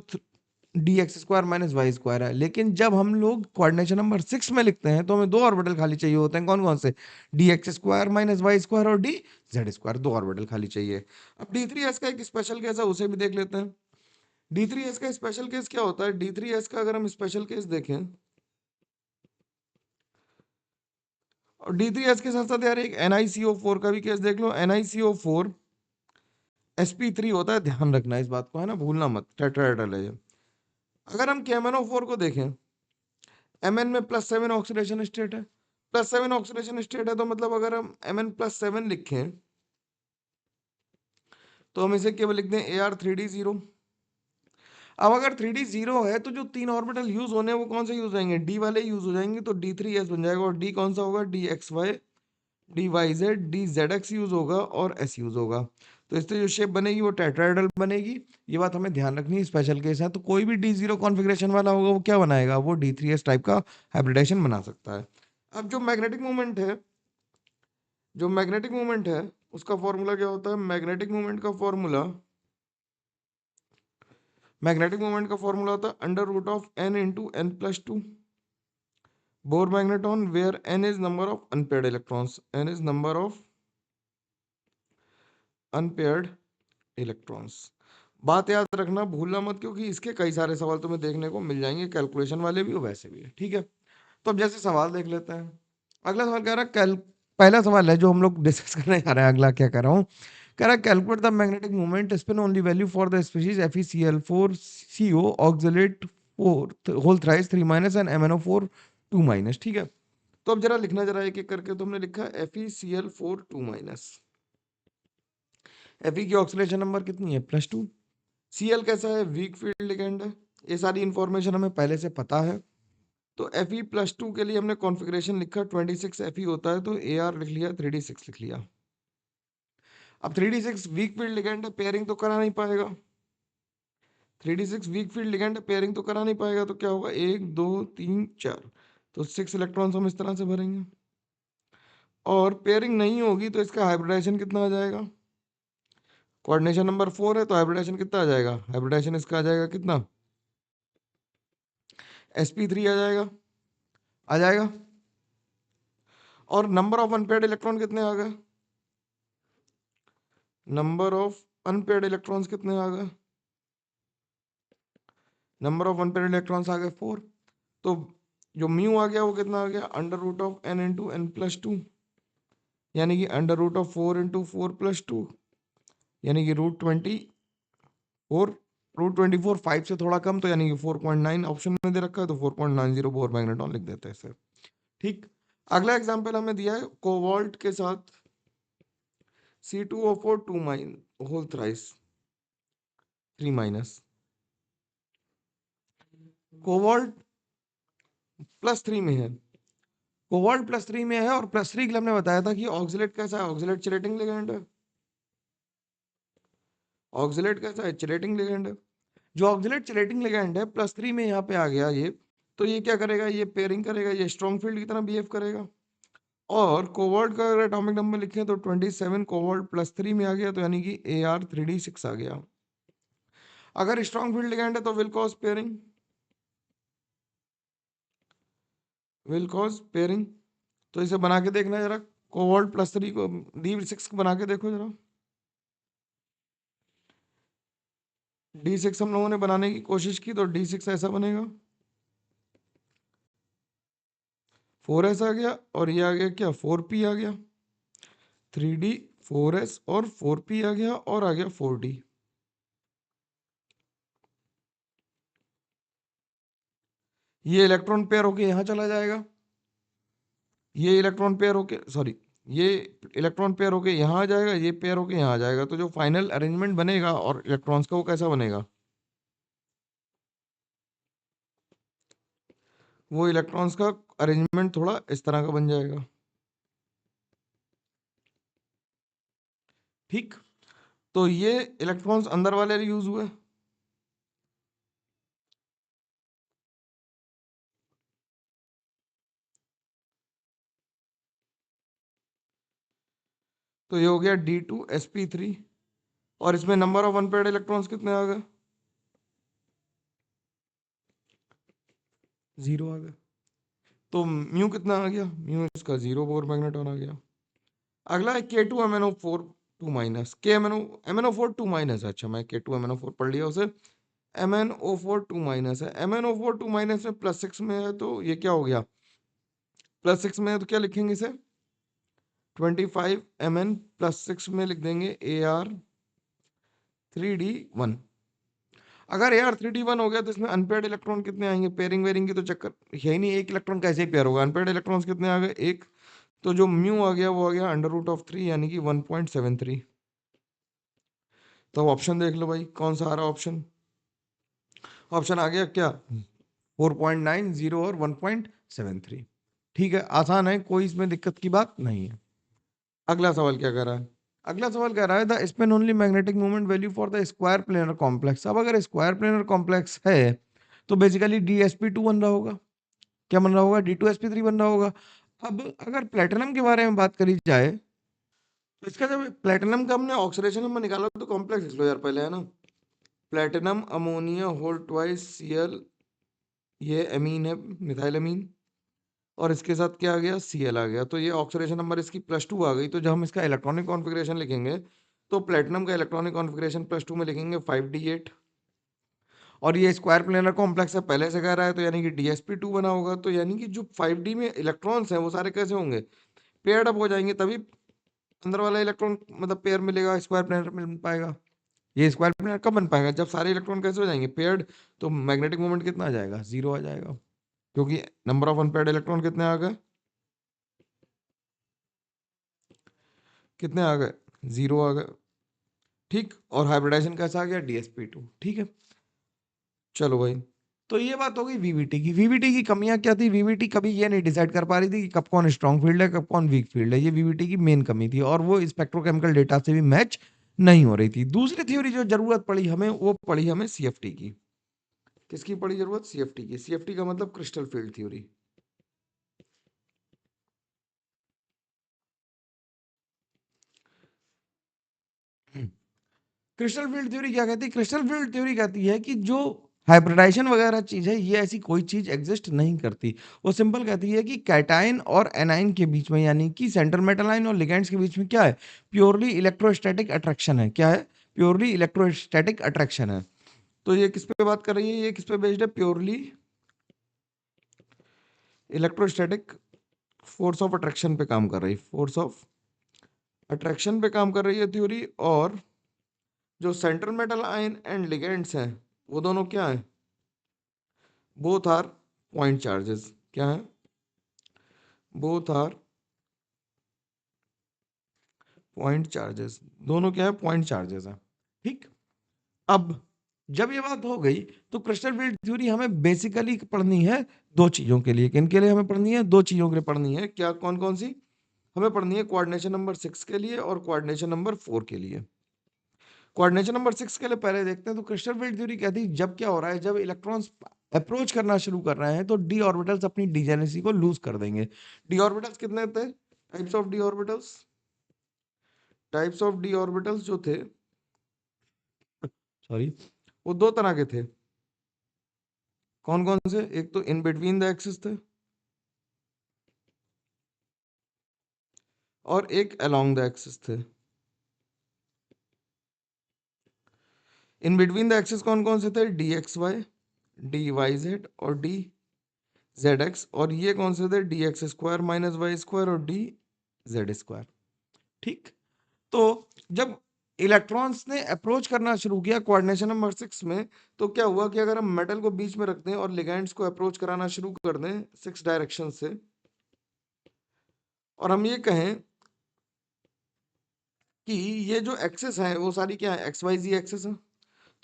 dx² - y² है। लेकिन जब हम लोग कोऑर्डिनेशन नंबर 6 में लिखते हैं तो हमें दो ऑर्बिटल खाली चाहिए होते हैं। कौन कौन से? dx² - y² और dz²। दो ऑर्बिटल खाली चाहिए। अब d3s का एक स्पेशल केस है, उसे भी देख लेते हैं। d3s का स्पेशल केस क्या होता है? d3s का अगर हम स्पेशल केस देखें, और d3s के साथ साथ यार एक NiCO4 का भी केस देख लो। NiCO4 sp3 होता है, ध्यान रखना इस बात को, है ना, भूलना मत। टेट्राहेड्रल है ये। अगर हम KMnO4 को देखें, Mn में +7 ऑक्सीडेशन स्टेट है। +7 ऑक्सीडेशन स्टेट है तो मतलब अगर हम Mn+7 लिखें तो हम इसे केवल लिख दें Ar3d0। अब अगर 3d0 है तो जो तीन ऑर्बिटल यूज होने हैं वो कौन से यूज होंगे? d वाले यूज हो जाएंगे, तो d3s बन जाएगा। और d कौन सा होगा? dxy dyz dzx यूज होगा और s यूज होगा। तो इससे जो शेप बनेगी वो टेट्राहेड्रल बनेगी। ये बात हमें ध्यान रखनी है, स्पेशल केस है। तो कोई भी d0 कॉन्फ़िगरेशन वाला होगा वो क्या बनाएगा? वो d3s टाइप का हाइब्रिडेशन बना सकता है। अब जो मैग्नेटिक मूवमेंट है, जो मैग्नेटिक मूवमेंट है उसका फॉर्मूला क्या होता है? मैग्नेटिक मूवमेंट का फॉर्मूला, मैग्नेटिक मूवमेंट का फॉर्मूला होता है √n × n+2 Bohr magneton, where n is number of unpaired electrons. n is number of unpaired electrons. बात याद रखना, भूलना मत, क्योंकि इसके कई सारे सवाल तुम्हें देखने को मिल जाएंगे, कैलकुलेशन वाले भी और वैसे भी। ठीक है। तो अब जैसे सवाल देख लेते हैं। अगला सवाल कह रहा है कैल पहला सवाल है जो हम लोग डिस्कस करने जा रहे हैं। अगला क्या कर रहा हूँ? कह रहा है calculate the magnetic moment spin only value for the species FeCl4CO oxalate 4 whole thrice 3- and MnO4 2-। ठीक है। तो अब जरा लिखना जरा एक एक करके। तो हमने लिखा FeCl4 2-। Fe की ऑक्सीलेशन नंबर कितनी है? +2। Cl कैसा है? वीक फील्ड लिगेंड है। ये सारी इंफॉर्मेशन हमें पहले से पता है। तो Fe+2 के लिए हमने कॉन्फ़िगरेशन लिखा 26 Fe होता है, तो Ar लिख लिया, 3d6 लिख लिया। अब 3d6 वीक फील्ड लिगेंड है, पेयरिंग तो करा नहीं पाएगा। 3d6 वीक फील्ड लिगेंड है, पेयरिंग तो करा नहीं पाएगा। तो क्या होगा? 1 2 3 4, तो 6 इलेक्ट्रॉन्स हम इस तरह से भरेंगे। और पेयरिंग नहीं होगी तो इसका हाइब्रिडाइजेशन कितना आ जाएगा? कोऑर्डिनेशन नंबर 4 है तो हाइब्रिडेशन कितना आ जाएगा, हाइब्रिडेशन इसका आ जाएगा कितना, sp3 आ जाएगा, आ जाएगा। और नंबर ऑफ अनपेयर्ड इलेक्ट्रॉन कितने आ गए, नंबर ऑफ अनपेयर्ड इलेक्ट्रॉन्स कितने आ गए, नंबर ऑफ अनपेयर्ड इलेक्ट्रॉन्स आ गए 4। तो जो म्यू आ गया वो कितना आ गया, under root of n into n plus two, यानी कि अंडर रूट ऑफ 4 इंटू 4 + 2, यानी कि √24, √24 5 से थोड़ा कम, तो यानी कि 4.9 ऑप्शन में दे रखा है, तो 4.90 बोर मैग्नेट्रॉन लिख देते हैं सर। ठीक, अगला एग्जांपल हमें दिया है कोबाल्ट के साथ C2O4 2 होल थ्राइस 3-, कोबाल्ट +3 में है, कोबाल्ट +3 में है, और +3 के लिए हमने बताया था कि ऑक्सिलेट कैसा है, ऑक्सिलेट चिलेटिंग लिगेंड है, ऑक्सिलेट कैसा है, चिलेटिंग लिगेंड है। जो ऑक्सिलेट चिलेटिंग लिगेंड है +3 में यहाँ पे आ गया ये, तो ये क्या करेगा, ये पेयरिंग करेगा, ये स्ट्रॉन्ग फील्ड की तरह बिहेव करेगा। और कोबाल्ट का अगर एटॉमिक नंबर लिखें तो 27 कोबाल्ट +3 में आ गया, तो यानी कि Ar3d6 आ गया। अगर स्ट्रॉन्ग फील्ड लिगेंड है तो will cause pairing, will cause pairing. तो इसे बना के देखना जरा, कोबाल्ट +3 को D6 को बना के देखो जरा, D6 हम लोगों ने बनाने की कोशिश की तो D6 ऐसा बनेगा, 4s आ गया, और ये आ गया क्या, 4p आ गया, 3d 4s और 4p आ गया, और आ गया 4d। ये इलेक्ट्रॉन पेयर होके यहाँ चला जाएगा, ये इलेक्ट्रॉन पेयर होके, सॉरी, ये इलेक्ट्रॉन पेयर होके यहाँ आ जाएगा, ये पेयर होके यहाँ आ जाएगा, तो जो फाइनल अरेंजमेंट बनेगा और इलेक्ट्रॉन्स का वो कैसा बनेगा, वो इलेक्ट्रॉन्स का अरेंजमेंट थोड़ा इस तरह का बन जाएगा। ठीक, तो ये इलेक्ट्रॉन्स अंदर वाले यूज हुए, तो ये हो गया D2sp3, और इसमें नंबर ऑफ अनपेयर्ड इलेक्ट्रॉन्स कितने आ गए, 0 आ गए। तो म्यू कितना आ गया, म्यू इसका 0 बोर मैग्नेट्रॉन आ गया। अगला है K2MnO4 2-, KMnO4 2- अच्छा, मैं K2MnO4 पढ़ लिया उसे, MnO4 2- है, MnO4 2- में +6 में है, तो ये क्या हो गया, +6 में है तो क्या लिखेंगे इसे, 25 Mn +6 में लिख देंगे Ar3d1। अगर Ar3d1 हो गया तो इसमें अनपेयर्ड इलेक्ट्रॉन कितने आएंगे, पेयरिंग वेयरिंग की तो चक्कर है ही नहीं, एक इलेक्ट्रॉन कैसे पेयर होगा, अनपेयर्ड इलेक्ट्रॉन्स कितने आ गए, एक, तो जो म्यू आ गया वो आ गया √3, यानी कि 1.73। तो ऑप्शन देख लो भाई, कौन सा आ रहा ऑप्शन, ऑप्शन आ गया क्या, 4.90 और 1.73। ठीक है, आसान है, कोई इसमें दिक्कत की बात नहीं है। अगला सवाल क्या कर रहा है, अगला सवाल कह रहा है the spin only magnetic moment value for the square planar complex. अब अगर स्क्वायर प्लेनर कॉम्प्लेक्स है तो बेसिकली DsP2 बन रहा होगा, क्या बन रहा होगा, D2sp3 बन रहा होगा। अब अगर प्लेटिनम के बारे में बात करी जाए तो इसका जब प्लेटिनम का हमने ऑक्सीडेशन नंबर निकाला तो कॉम्प्लेक्स लिख लो यार पहले, है ना, platinum ammonia whole twice Cl, ये एमीन है, मिथाइल अमीन, और इसके साथ क्या आ गया, Cl आ गया, तो ये ऑक्सीडेशन नंबर इसकी +2 आ गई। तो जब हम इसका इलेक्ट्रॉनिक कॉन्फ़िगरेशन लिखेंगे तो प्लेटिनम का इलेक्ट्रॉनिक कॉन्फ़िगरेशन +2 में लिखेंगे 5d8, और ये स्क्वायर प्लेनर कॉम्प्लेक्स है पहले से कह रहा है, तो यानी कि DsP2 बना होगा, तो यानी कि जो 5d में इलेक्ट्रॉन्स हैं वो सारे कैसे होंगे, पेयर्ड अप हो जाएंगे, तभी अंदर वाला इलेक्ट्रॉन मतलब पेयर मिलेगा, स्क्वायर प्लेनर मिल पाएगा। ये स्क्वायर प्लेनर कब बन पाएगा, जब सारे इलेक्ट्रॉन कैसे हो जाएंगे, पेयर्ड, तो मैग्नेटिक मोमेंट कितना आ जाएगा, 0 आ जाएगा, क्योंकि नंबर ऑफ अनपेयर्ड इलेक्ट्रॉन कितने आ गए, कितने आ गए, 0 आ गए। ठीक, और हाइब्रिडाइजेशन कैसा आ गया, DsP2। ठीक है, चलो भाई, तो ये बात हो गई वीवीटी की। वीवीटी की कमियां क्या थी, वीवीटी कभी ये नहीं डिसाइड कर पा रही थी कि कब कौन स्ट्रांग फील्ड है कब कौन वीक फील्ड है, ये वीवीटी की मेन कमी थी, और वो स्पेक्ट्रोकेमिकल डेटा से भी मैच नहीं हो रही थी। दूसरी थ्योरी जो जरूरत पड़ी हमें, वो पड़ी हमें CFT की। किसकी पड़ी जरूरत, CFT की। CFT का मतलब crystal field theory. Crystal field theory क्या कहती है? क्रिस्टल फील्ड थ्योरी कहती है कि जो हाइब्रिडाइजेशन वगैरह चीज है, ये ऐसी कोई चीज एग्जिस्ट नहीं करती। वो सिंपल कहती है कि कैटायन और एनाइन के बीच में, यानी कि सेंट्रल मेटल आयन और लिगेंड्स के बीच में क्या है? प्योरली इलेक्ट्रोस्टैटिक अट्रैक्शन है। क्या है? प्योरली इलेक्ट्रोस्टैटिक अट्रैक्शन है। तो ये किस पे बात कर रही है? ये किस पे बेस्ड है? Purely electrostatic force of attraction पे काम कर रही है। फोर्स ऑफ अट्रैक्शन पे काम कर रही है थ्योरी। और जो central metal ion and ligands हैं, वो दोनों क्या है? Both are point charges. क्या है? Both are point charges. दोनों क्या है? पॉइंट चार्जेस है। ठीक। अब जब ये बात हो गई, तो क्रिस्टल फील्ड थ्योरी हमें बेसिकली पढ़नी है दो चीजों के लिए। किन के लिए हमें पढ़नी है? दो चीजों के लिए पढ़नी है। क्या? कौन कौन सी? हमें पढ़नी है कोऑर्डिनेशन नंबर 6 के लिए और कोऑर्डिनेशन नंबर 4 के लिए। कोऑर्डिनेशन नंबर 6 के लिए पहले देखते हैं। तो क्रिस्टल फील्ड थ्योरी कहती है जब क्या हो रहा है, जब इलेक्ट्रॉन्स अप्रोच करना शुरू कर रहे हैं, तो डी ऑर्बिटल्स अपनी डिजेनेसी को लूज कर देंगे। डी ऑर्बिटल्स कितने थे? Types of D orbitals. Types of D orbitals जो थे, सॉरी, वो दो तरह के थे। कौन कौन से? एक तो इन बिटवीन द एक्सिस थे, और एक अलोंग द एक्सिस थे। इन बिटवीन द एक्सिस कौन कौन से थे? D X Y, D Y Z और डी जेड एक्स। और ये कौन से थे? D X square minus Y square और डी जेड स्क्वायर। ठीक। तो जब इलेक्ट्रॉन्स ने अप्रोच करना शुरू किया कोऑर्डिनेशन नंबर 6 में, तो क्या हुआ कि अगर हम मेटल को बीच में रख दें और लिगैंड्स को अप्रोच कराना शुरू कर दें 6 डायरेक्शन से, और हम ये कहें कि ये जो एक्सेस है वो सारी क्या है? एक्स वाई जी एक्सेस है।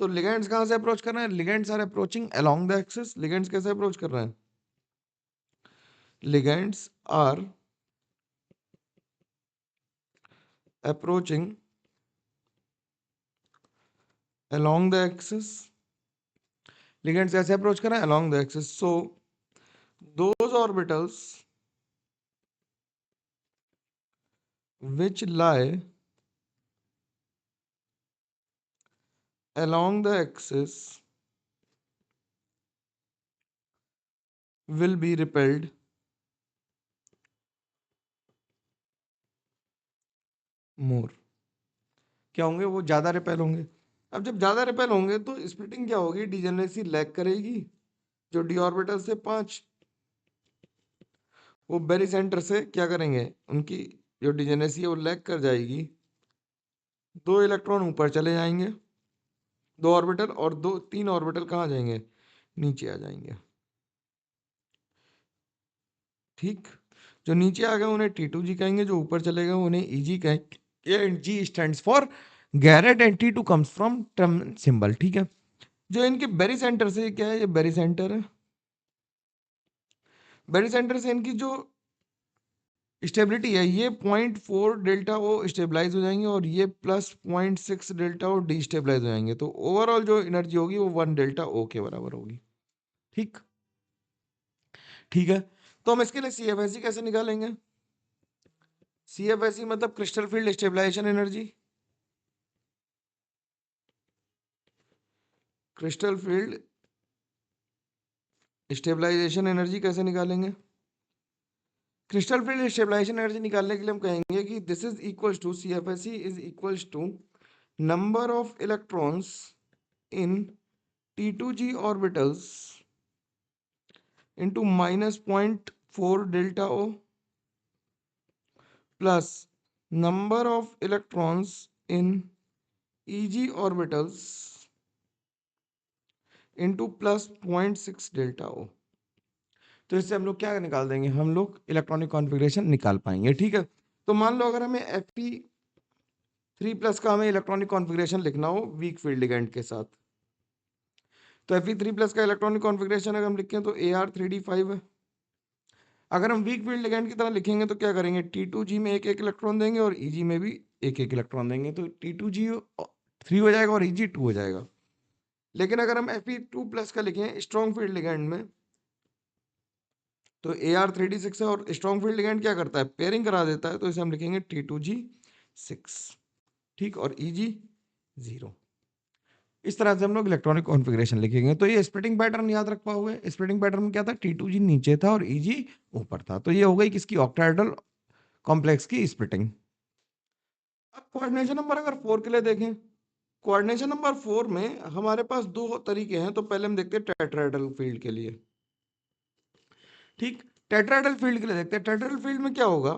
तो लिगेंड्स कहाँ से अप्रोच कर रहे हैं? Ligands are approaching along the axis. Ligands कैसे अप्रोच कर रहे हैं? Ligands are approaching along the axis. Ligands कैसे अप्रोच कर रहे हैं? Along the axis. So those orbitals which lie along the axis will be repelled more। क्या होंगे? वो ज्यादा रिपेल होंगे। अब जब ज्यादा रिपेल होंगे तो स्प्लिटिंग क्या होगी? डिजेनरेसी लैग करेगी। जो डी ऑर्बिटल से 5, वो बेरी सेंटर से क्या करेंगे? उनकी जो डिजेनरेसी है वो लैग कर जाएगी। 2 इलेक्ट्रॉन ऊपर चले जाएंगे, 2 ऑर्बिटल, और 3 ऑर्बिटल कहाँ जाएंगे? नीचे आ जाएंगे। ठीक। जो नीचे आ गए उन्हें T2G कहेंगे, जो ऊपर चले गए उन्हें EG कहेंगे। And G stands for Garrett and T2 comes from term symbol. ठीक है। जो इनके बेरी सेंटर से क्या है? ये बेरी सेंटर है। बेरी सेंटर से इनकी जो स्टेबिलिटी है, ये 0.4 डेल्टा ओ स्टेबलाइज हो जाएंगे, और ये plus 0.6 delta O destabilise हो जाएंगे। तो ओवरऑल जो एनर्जी होगी वो 1 डेल्टा ओ के बराबर होगी। ठीक। ठीक है। तो हम इसके लिए CFSE कैसे निकालेंगे? CFSE मतलब crystal field stabilisation energy. Crystal field stabilisation energy कैसे निकालेंगे? क्रिस्टल फील्ड स्टेबलाइजेशन एनर्जी निकालने के लिए हम कहेंगे कि this is equals to, CFSE is equals to number of electrons in T2G orbitals into minus 0.4 delta O plus number of electrons in EG orbitals into plus 0.6 delta O। तो इससे हम लोग क्या निकाल देंगे? हम लोग इलेक्ट्रॉनिक कॉन्फ़िगरेशन निकाल पाएंगे। ठीक है। तो मान लो अगर हमें Fe3+ का हमें इलेक्ट्रॉनिक कॉन्फ़िगरेशन लिखना हो वीक फील्ड लिगेंड के साथ, तो Fe3+ का इलेक्ट्रॉनिक कॉन्फ़िगरेशन अगर हम लिखें तो Ar3d5 है। अगर हम वीक फील्ड लिगेंड की तरह लिखेंगे तो क्या करेंगे? T2G में एक एक इलेक्ट्रॉन देंगे और EG में भी एक एक इलेक्ट्रॉन देंगे, तो T2G 3 हो जाएगा और EG 2 हो जाएगा। लेकिन अगर हम Fe2+ का लिखें स्ट्रॉन्ग फील्ड लिगेंड में, तो Ar3d6 है, और स्ट्रॉन्ग फील्ड लिगेंड क्या करता है? पेयरिंग करा देता है। तो इसे हम लिखेंगे T2G6। ठीक। और EG 0। इस तरह से हम लोग इलेक्ट्रॉनिक कॉन्फ़िगरेशन लिखेंगे। तो ये स्प्लिटिंग पैटर्न याद रख पाओगे? स्प्लिटिंग पैटर्न में क्या था? T2G नीचे था और EG ऊपर था। तो ये हो गई किसकी? ऑक्टाहेड्रल कॉम्प्लेक्स की स्प्लिटिंग। अब कोऑर्डिनेशन नंबर अगर 4 के लिए देखें, कोऑर्डिनेशन नंबर 4 में हमारे पास 2 तरीके हैं। तो पहले हम देखते हैं टेट्राहेड्रल फील्ड के लिए। ठीक, टेट्राहेड्रल फील्ड के लिए देखते हैं। टेट्राहेड्रल फील्ड में क्या होगा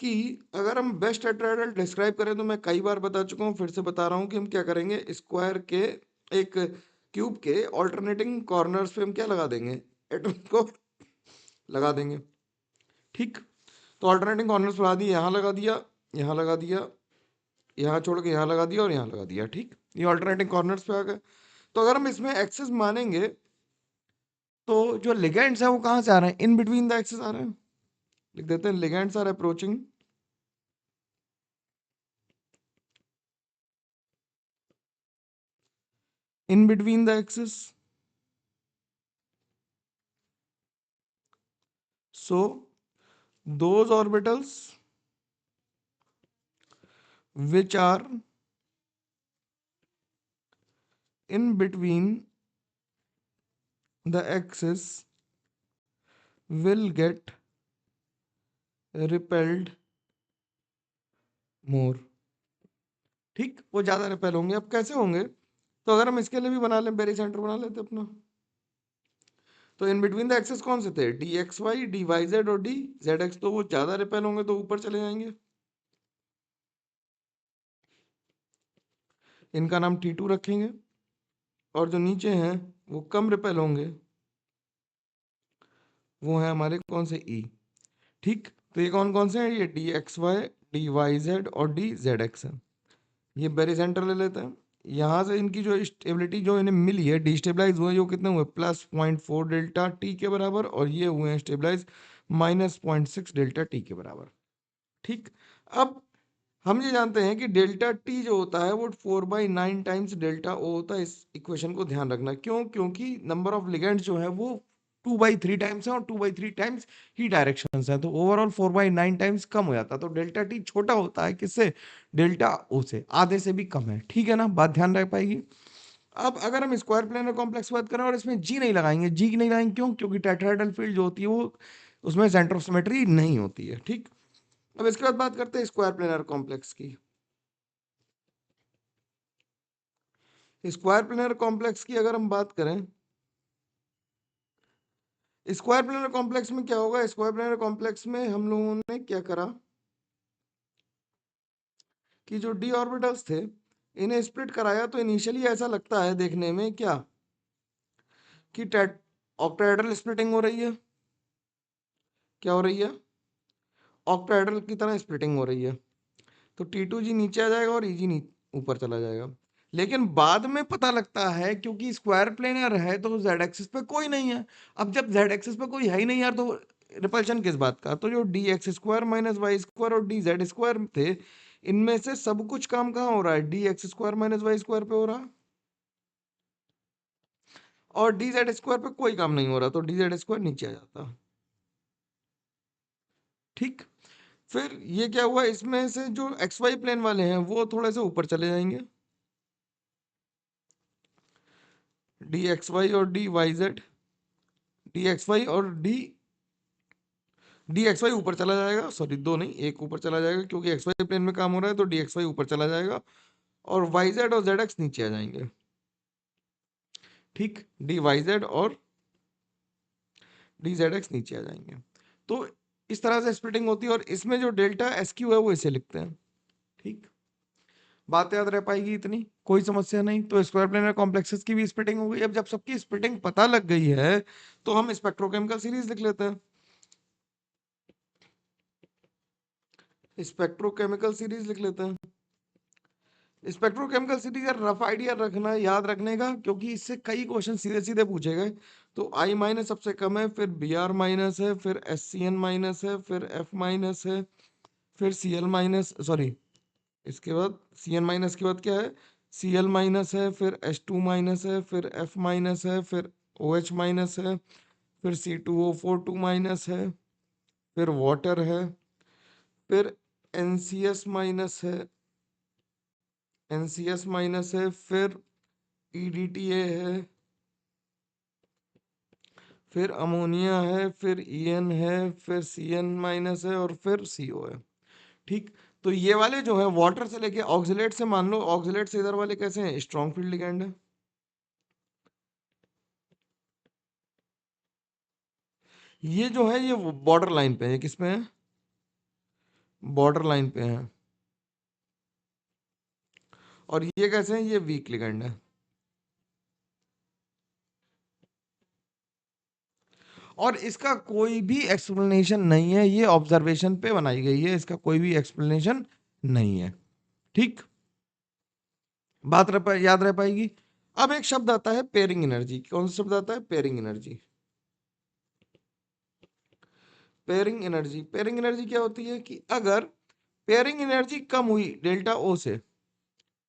कि अगर हम बेस्ट टेट्राहेड्रल डिस्क्राइब करें, तो मैं कई बार बता चुका हूँ, फिर से बता रहा हूँ कि हम क्या करेंगे, स्क्वायर के एक क्यूब के ऑल्टरनेटिंग कॉर्नर्स पे हम क्या लगा देंगे, एटम को लगा देंगे। ठीक, तो ऑल्टरनेटिंग कॉर्नर्स लगा दिए, यहाँ लगा दिया, यहाँ लगा दिया, यहाँ छोड़ के यहाँ लगा दिया और यहाँ लगा दिया। ठीक, ये ऑल्टरनेटिंग कॉर्नर्स पे आ गए। तो अगर हम इसमें एक्सेस मानेंगे, तो जो लिगेंड्स हैं वो कहाँ से आ रहे हैं? इन बिटवीन द एक्सेस आ रहे हैं। लिख देते हैं ligands are approaching in between the axis. So those orbitals which are in between the axis will get repelled more. ठीक, वो ज्यादा रिपेल होंगे। अब कैसे होंगे? तो अगर हम इसके लिए भी बना लें, बेरी सेंटर बना लेते अपना। तो इन बिटवीन द एक्सेस कौन से थे? D X Y, D Y Z और डी जेड एक्स। तो वो ज्यादा रिपेल होंगे तो ऊपर चले जाएंगे। इनका नाम T2 रखेंगे। और जो नीचे हैं वो कम रिपेल होंगे, वो है हमारे कौन से? ई। ठीक, तो ये कौन कौन से हैं? ये D X Y, D Y Z और डी जेड एक्स है। ये बेरी सेंटर ले लेते हैं। यहाँ से इनकी जो स्टेबिलिटी जो इन्हें मिली है, डिस्टेबलाइज हुए, जो कितने हुए? +0.4 डेल्टा टी के बराबर, और ये हुए हैं स्टेबलाइज -0.6 डेल्टा टी के बराबर। ठीक, अब हम ये जानते हैं कि डेल्टा टी जो होता है वो 4/9 टाइम्स डेल्टा ओ होता है। इस इक्वेशन को ध्यान रखना। क्यों? क्योंकि नंबर ऑफ लिगेंड्स जो है वो 2/3 टाइम्स है और 2/3 टाइम्स ही डायरेक्शंस है। तो ओवरऑल 4/9 टाइम्स कम हो जाता है। तो डेल्टा टी छोटा होता है किससे? डेल्टा ओ से, आधे से भी कम है। ठीक है ना, बात ध्यान रख पाएगी। अब अगर हम स्क्वायर प्लेनर कॉम्प्लेक्स की बात करें और इसमें जी नहीं लगाएंगे, जी नहीं लगाएंगे क्यों? क्योंकि टेट्राहेड्रल फील्ड जो होती है वो उसमें सेंटर ऑफ सिमेट्री नहीं होती है। ठीक, अब इसके बाद बात करते हैं स्क्वायर प्लेनर कॉम्प्लेक्स की। स्क्वायर प्लेनर कॉम्प्लेक्स की अगर हम बात करें, स्क्वायर प्लेनर कॉम्प्लेक्स में क्या होगा? स्क्वायर प्लेनर कॉम्प्लेक्स में हम लोगों ने क्या करा कि जो डी ऑर्बिटल्स थे इन्हें स्प्लिट कराया। तो इनिशियली ऐसा लगता है देखने में क्या कि ऑक्टाहेड्रल स्प्लिटिंग हो रही है। क्या हो रही है? ऑक्टाहेड्रल की तरह स्प्लिटिंग हो रही है। तो T2G नीचे आ जाएगा और EG ऊपर चला जाएगा। लेकिन बाद में पता लगता है क्योंकि स्क्वायर प्लेनर है तो जेड एक्सिस पे कोई नहीं है। अब जब जेड एक्सिस पे कोई है ही नहीं यार, तो रिपल्शन किस बात का? तो जो D X square minus Y square और डी जेड स्क्वायर थे, इनमें से सब कुछ काम कहाँ हो रहा है? D X square minus Y square पे हो रहा, और डी जेड स्क्वायर पे कोई काम नहीं हो रहा। तो डी जेड स्क्वायर नीचे आ जाता। ठीक, फिर ये क्या हुआ, इसमें से जो एक्स वाई प्लेन वाले हैं वो थोड़े से ऊपर चले जाएंगे। डी एक्स वाई और D Y Z, D X Y और डी एक्स वाई ऊपर चला जाएगा। सॉरी, दो नहीं, एक ऊपर चला जाएगा क्योंकि एक्स वाई प्लेन में काम हो रहा है। तो डी एक्स वाई ऊपर चला जाएगा और वाई जेड और जेड एक्स नीचे आ जाएंगे। ठीक, डी वाई जेड और डी जेड एक्स नीचे आ जाएंगे। तो इस तरह से स्प्लिटिंग होती है और इसमें जो डेल्टा एस क्यू है वो इसे लिखते हैं। ठीक, बात याद रह पाएगी इतनी? कोई समस्या नहीं। तो स्क्वायर प्लेनर कॉम्प्लेक्सेस की भी स्प्लिटिंग हो गई। अब जब सबकी स्प्लिटिंग पता लग गई है तो हम स्पेक्ट्रोकेमिकल सीरीज लिख लेते हैं। स्पेक्ट्रोकेमिकल सीरीज लिख लेते हैं। स्पेक्ट्रोकेमिकल सीरीज का रफ आइडिया रखना, याद रखने का, क्योंकि इससे कई क्वेश्चन सीधे सीधे पूछे गए। तो आई माइनस सबसे कम है, फिर बी आर माइनस है, फिर एस सी एन माइनस है, फिर एफ माइनस है, फिर सी एल माइनस, सॉरी, इसके बाद सी एन माइनस के बाद क्या है? सी एल माइनस है, फिर एच टू माइनस है, फिर एफ माइनस है, फिर ओ एच माइनस है, फिर C2O4 माइनस है, फिर वाटर है, फिर एन सी एस माइनस है, NCS माइनस है, फिर EDTA है, फिर अमोनिया है, फिर EN है, फिर CN माइनस है और फिर CO है। ठीक, तो ये वाले जो है वाटर से लेके ऑक्सिलेट से, मान लो ऑक्सिलेट से इधर वाले कैसे हैं, स्ट्रॉन्ग फील्ड लिगेंड है। ये जो है ये बॉर्डर लाइन पे है, किस पे है, बॉर्डर लाइन पे है। और ये कैसे हैं, ये वीक लिगेंड है। और इसका कोई भी एक्सप्लेनेशन नहीं है, ये ऑब्जर्वेशन पे बनाई गई है, इसका कोई भी एक्सप्लेनेशन नहीं है। ठीक, याद रह पाएगी। अब एक शब्द आता है पेयरिंग एनर्जी। कौन सा शब्द आता है, pairing energy. Pairing energy, pairing energy क्या होती है कि अगर पेयरिंग एनर्जी कम हुई डेल्टा ओ से,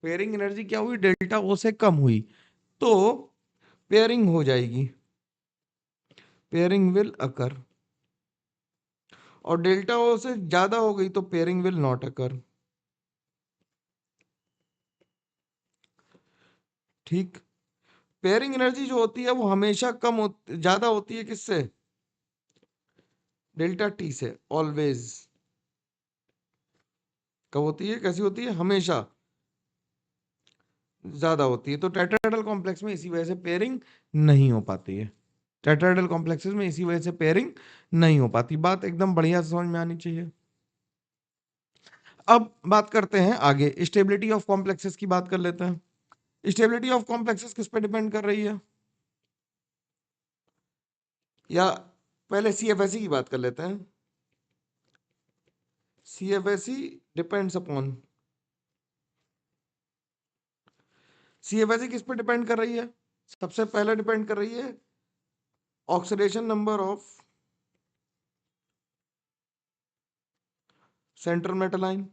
पेयरिंग एनर्जी क्या हुई, डेल्टा ओ से कम हुई, तो पेयरिंग हो जाएगी, पेयरिंग विल अकर। और डेल्टा ओ से ज्यादा हो गई तो पेयरिंग विल नॉट अकर। ठीक, पेयरिंग एनर्जी जो होती है वो हमेशा ज्यादा होती है किससे, डेल्टा टी से, ऑलवेज। कब होती है, कैसी होती है, हमेशा ज्यादा होती है। तो टेट्राहेड्रल कॉम्प्लेक्स में इसी वजह से पेयरिंग नहीं हो पाती है, टेट्राहेड्रल कॉम्प्लेक्सेस में इसी वजह से पेयरिंग नहीं हो पाती। बात एकदम बढ़िया से समझ में आनी चाहिए। अब बात करते हैं आगे, स्टेबिलिटी ऑफ कॉम्प्लेक्सेस की बात कर लेते हैं। स्टेबिलिटी ऑफ कॉम्प्लेक्सेस किस पे डिपेंड कर रही है, या पहले CFSE की बात कर लेते हैं। CFSE डिपेंड्स अपॉन, CFSE किस पे डिपेंड कर रही है, सबसे पहले डिपेंड कर रही है oxidation number of central metal ion.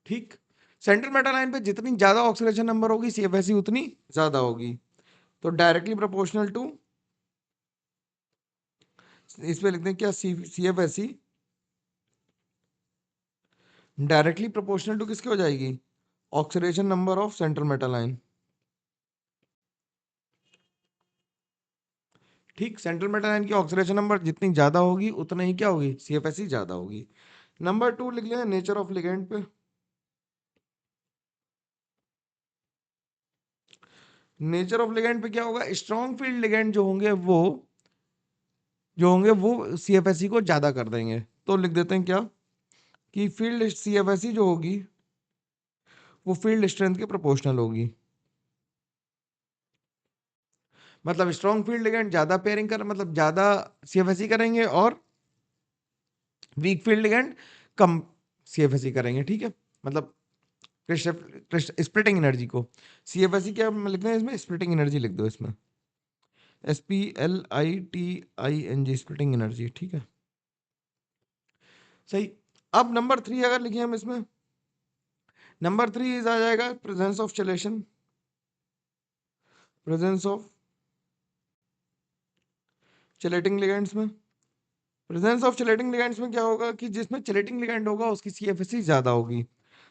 ठीक, सेंट्रल मेटल आयन पे जितनी ज्यादा ऑक्सीडेशन नंबर होगी CFSE उतनी ज्यादा होगी। तो डायरेक्टली प्रोपोर्शनल टू, इस पे लिखते हैं क्या, CFSE डायरेक्टली प्रोपोर्शनल टू किसके हो जाएगी, oxidation number of central metal ion. ठीक, सेंट्रल मेटल आयन की ऑक्सीडेशन नंबर जितनी ज्यादा होगी उतना ही क्या होगी, CFSE ज्यादा होगी। नंबर 2 लिख लिया नेचर ऑफ लिगेंड पे। नेचर ऑफ लिगेंड पे क्या होगा, स्ट्रॉन्ग फील्ड लिगेंड जो होंगे वो CFSE को ज्यादा कर देंगे। तो लिख देते हैं क्या, कि फील्ड CFSE जो होगी वो फील्ड स्ट्रेंथ के प्रोपोर्शनल होगी। मतलब स्ट्रॉन्ग फील्ड लिगेंड ज्यादा पेयरिंग कर, मतलब ज्यादा CFSE करेंगे, और वीक फील्ड लिगेंड कम CFSE करेंगे। ठीक है, मतलब स्प्लिटिंग एनर्जी को, CFSE क्या लिखते हैं इसमें, स्प्लिटिंग एनर्जी लिख दो इसमें, SPLITING, स्प्लिटिंग एनर्जी। ठीक है, सही। अब नंबर 3 अगर लिखे हम इसमें, नंबर 3 आ जाएगा presence of chelation, presence of chelating ligands में। प्रेजेंस ऑफ चलेटिंग लिगेंड्स में क्या होगा कि जिसमें चलेटिंग लिगेंड होगा उसकी CFSE ज्यादा होगी।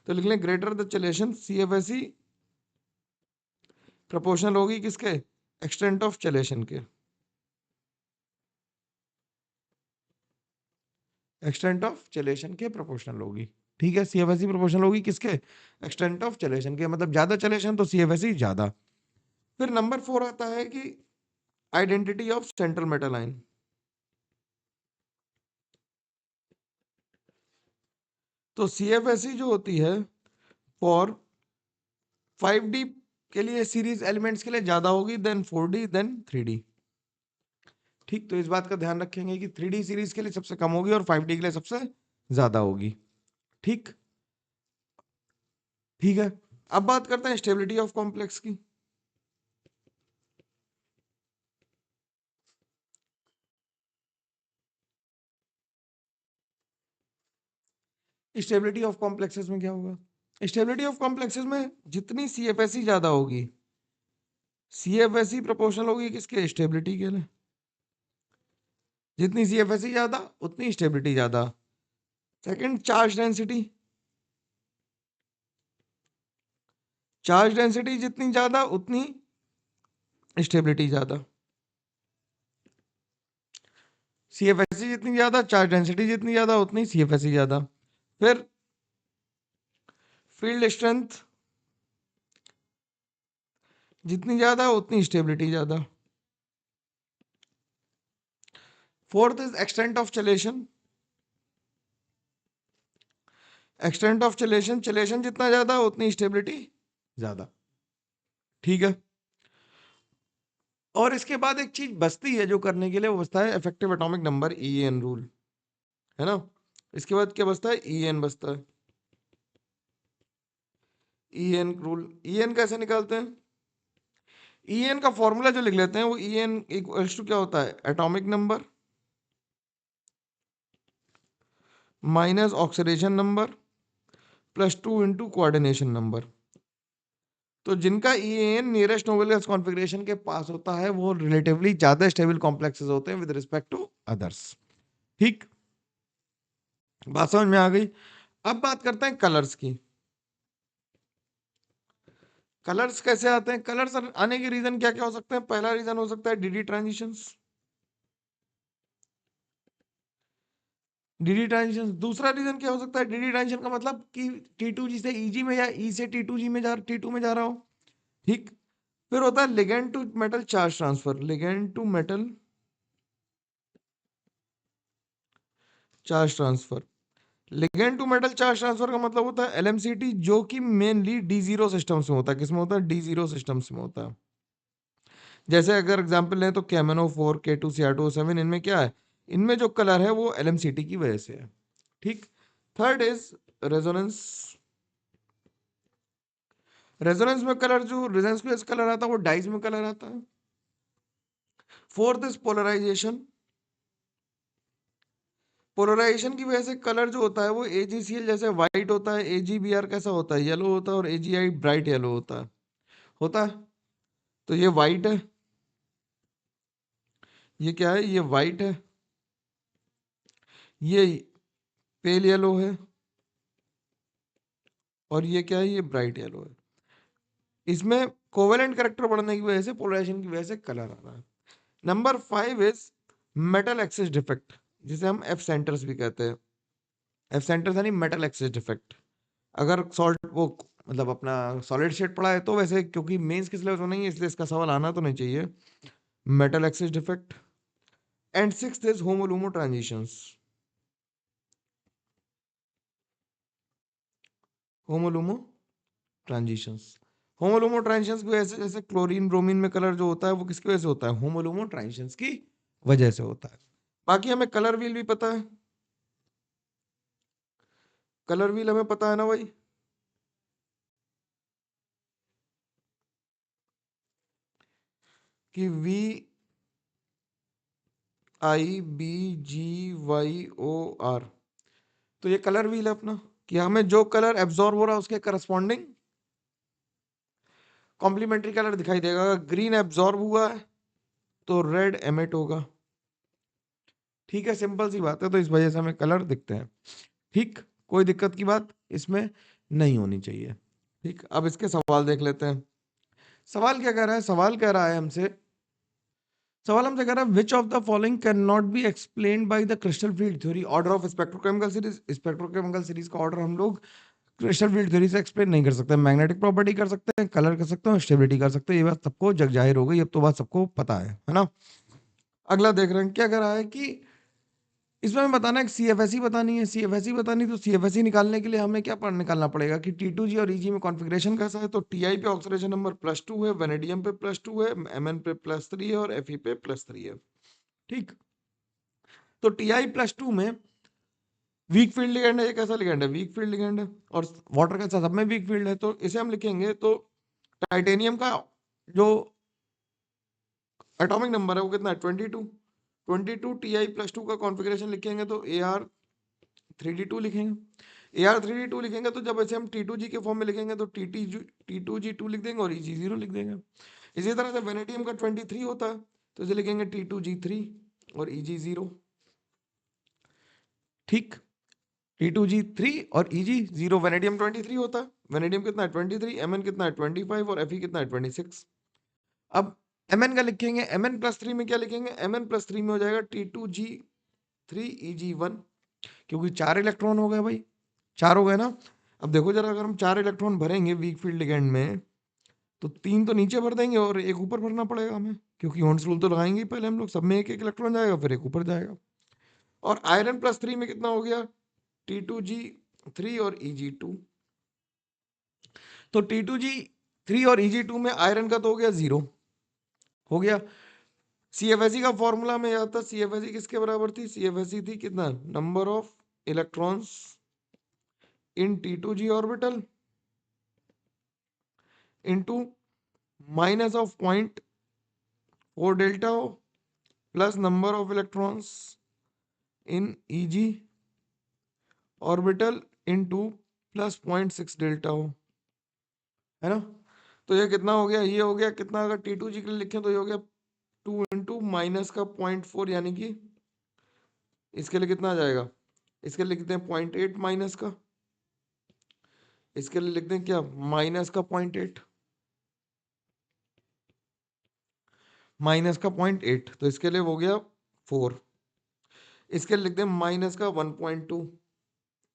तो लिख लें ग्रेटर द चलेशन CFSE प्रोपोर्शनल होगी किसके, एक्सटेंट ऑफ चलेशन के, एक्सटेंट ऑफ चलेशन के प्रोपोर्शनल होगी। ठीक है, CFSE प्रोपोर्शनल होगी किसके, एक्सटेंट ऑफ चलेशन के, मतलब ज्यादा चलेशन तो CFSE ज्यादा। फिर नंबर 4 आता है कि identity of central metal ion. तो CFSE जो होती है फॉर 5D के लिए, सीरीज एलिमेंट्स के लिए ज्यादा होगी देन 4D देन 3D। ठीक, तो इस बात का ध्यान रखेंगे कि 3D सीरीज के लिए सबसे कम होगी और 5D के लिए सबसे ज्यादा होगी। ठीक, ठीक है। अब बात करते हैं स्टेबिलिटी ऑफ कॉम्प्लेक्स की। स्टेबिलिटी ऑफ कॉम्प्लेक्सेस में क्या होगा, स्टेबिलिटी ऑफ कॉम्प्लेक्सेस में जितनी CFSE ज्यादा होगी, CFSE प्रोपोर्शनल होगी किसके, स्टेबिलिटी के लिए। जितनी CFSE ज्यादा उतनी स्टेबिलिटी ज्यादा। Second, charge density, charge density जितनी ज्यादा उतनी स्टेबिलिटी ज्यादा, सीएफएससी जितनी ज्यादा, चार्ज डेंसिटी जितनी ज्यादा उतनी सीएफएससी ज्यादा। फिर फील्ड स्ट्रेंथ जितनी ज्यादा उतनी स्टेबिलिटी ज्यादा। Fourth is extent of chelation, extent of chelation, chelation जितना ज्यादा उतनी स्टेबिलिटी ज्यादा। ठीक है, और इसके बाद एक चीज बचती है जो करने के लिए, वो बचता है effective atomic number, EN rule, है ना। इसके बाद क्या बचता है, ईएन बचता है, ईएन रूल। ईएन कैसे निकालते हैं, ईएन का फॉर्मूला जो लिख लेते हैं वो ईएन इक्वल्स टू क्या होता है, atomic number minus oxidation number plus 2 into coordination number. तो जिनका EN nearest noble gas configuration के पास होता है वो रिलेटिवली ज्यादा स्टेबल कॉम्प्लेक्सेस होते हैं विद रिस्पेक्ट टू अदर्स। ठीक, बात समझ में आ गई। अब बात करते हैं कलर्स की। कलर्स कैसे आते हैं, कलर्स आने के रीजन क्या क्या हो सकते हैं। पहला रीजन हो सकता है डीडी ट्रांजिशंस, डीडी ट्रांजिशन। दूसरा रीजन क्या हो सकता है, डीडी ट्रांजिशन का मतलब कि T2G से EG में या E से T2G में T2 में जा रहा हो। ठीक, फिर होता है ligand to metal charge transfer, ligand to metal charge transfer. Ligand to metal charge transfer का मतलब होता है LMCT, जो कि मेनली D0 सिस्टम्स में होता है। किसमें होता है, D0 सिस्टम्स में होता है। जैसे अगर एग्जांपल लें तो KMnO4, K2Cr2O7, इनमें क्या है, इनमें जो कलर है वो LMCT की वजह से है। ठीक, थर्ड इज रेजोनेंस, रेजोनेंस में कलर, जो रेजोनेंस में कलर आता है वो डाइज में कलर आता है। फोर्थ इज पोलराइजेशन, पोलराइजेशन की वजह से कलर जो होता है वो AgCl जैसे व्हाइट होता है, AgBr कैसा होता है, येलो होता है, और AgI ब्राइट येलो होता है। तो ये व्हाइट है, ये क्या है, ये व्हाइट है, ये पेल येलो है, और ये क्या है, ये ब्राइट येलो है। इसमें कोवेलेंट करेक्टर बढ़ने की वजह से, पोलराइजेशन की वजह से कलर आ रहा है। Number 5 is metal excess defect, जिसे हम एफ सेंटर्स भी कहते हैं। एफ सेंटर्स यानी मेटल एक्सिस डिफेक्ट। अगर सॉल्ट वो मतलब अपना सॉलिड शेड पड़ा है तो, वैसे क्योंकि मेंस के सिलेबस में नहीं है इसलिए इसका सवाल आना तो नहीं चाहिए। Metal excess defect. And sixth is HOMO LUMO transitions, HOMO LUMO transitions. HOMO LUMO transitions की वजह से, जैसे क्लोरीन ब्रोमीन में कलर जो होता है वो किसकी वजह से होता है, होमोलूमो ट्रांजिशंस की वजह से होता है। बाकी हमें कलर व्हील भी पता है, कलर व्हील हमें पता है ना भाई, कि VIBGYOR, तो ये कलर व्हील है अपना, कि हमें जो कलर एब्जॉर्ब हो रहा है उसके करस्पॉन्डिंग कॉम्प्लीमेंट्री कलर दिखाई देगा। अगर ग्रीन एब्जॉर्ब हुआ है तो रेड एमिट होगा। ठीक है, सिंपल सी बात है, तो इस वजह से हमें कलर दिखते हैं। ठीक, कोई दिक्कत की बात इसमें नहीं होनी चाहिए। ठीक, अब इसके सवाल देख लेते हैं। सवाल क्या कह रहा है, सवाल कह रहा है हमसे, सवाल हमसे कह रहा है which of the following can not be explained by the crystal field theory, order of spectrochemical series. Spectrochemical series का ऑर्डर हम लोग क्रिस्टल फील्ड थ्योरी से एक्सप्लेन नहीं कर सकते। मैग्नेटिक प्रॉपर्टी कर सकते हैं, कलर कर सकते हैं, स्टेबिलिटी कर सकते हैं। ये बात सबको जग जाहिर हो गई, अब तो बात सबको पता है ना। अगला देख रहे हैं क्या कह रहा है कि इसमें हमें बताना है कि CFSE बतानी है। CFSE बतानी, तो CFSE निकालने के लिए हमें क्या निकालना पड़ेगा कि T2G और EG में कॉन्फ़िगरेशन कैसा है। तो TI पे ऑक्सीडेशन नंबर +2 है, वेनेडियम पे +2 है, MN पे +3 है, और Fe पे +3 है। ठीक, तो Ti+2 में वीक फील्ड लिगेंड है, ये कैसा लिगेंड है, वीक फील्ड लिगेंड है, और वाटर का सब में वीक फील्ड है। तो इसे हम लिखेंगे तो टाइटेनियम का जो एटॉमिक नंबर है वो कितना है, 22। 22 Ti+2 का कॉन्फ़िगरेशन लिखेंगे तो AR3D2 लिखेंगे। AR3D2 लिखेंगे तो जब ऐसे हम T2G के फॉर्म में लिखेंगे तो T2G2 लिख देंगे और EG0 लिख देंगे। इसी तरह से वेनेडियम का 23 होता है तो इसे लिखेंगे T2G3 और EG0। ठीक, T2G3 और Eg0। वेनेडियम 23 होता है, वेनेडियम कितना है 23, Mn कितना है 25 और Fe कितना है 26। अब Mn का लिखेंगे, Mn+3 में क्या लिखेंगे, Mn+3 में हो जाएगा T2G3 Eg1, क्योंकि 4 इलेक्ट्रॉन हो गए भाई, 4 हो गए ना। अब देखो जरा, अगर हम 4 इलेक्ट्रॉन भरेंगे वीक फील्ड लिगेंड में, तो 3 तो नीचे भर देंगे और एक ऊपर भरना पड़ेगा हमें, क्योंकि होल्स रूल तो लगाएंगे ही पहले हम लोग, सब में एक एक इलेक्ट्रॉन जाएगा फिर एक ऊपर जाएगा। और Iron+3 में कितना हो गया, T2G3 और Eg2। तो T2G3 और Eg2 में आयरन का तो हो गया 0, हो गया। CFSE का फॉर्मूला में याद था, CFSE किसके बराबर थी, CFSE थी कितना, number of electrons in T2G orbital into minus of 0.4 delta हो plus number of electrons in Eg orbital into plus 0.6 delta हो, है ना। तो ये कितना हो गया, ये हो गया कितना, अगर T2G के लिए लिखें तो ये हो गया 2 इंटू माइनस का 0.4, यानी कि इसके लिए कितना आ जाएगा, इसके लिए लिखते हैं 0.8 माइनस का, इसके लिए लिखते हैं क्या, माइनस का 0.8, माइनस का 0.8, तो इसके लिए हो गया 4। इसके लिए लिखते हैं माइनस का 1.2,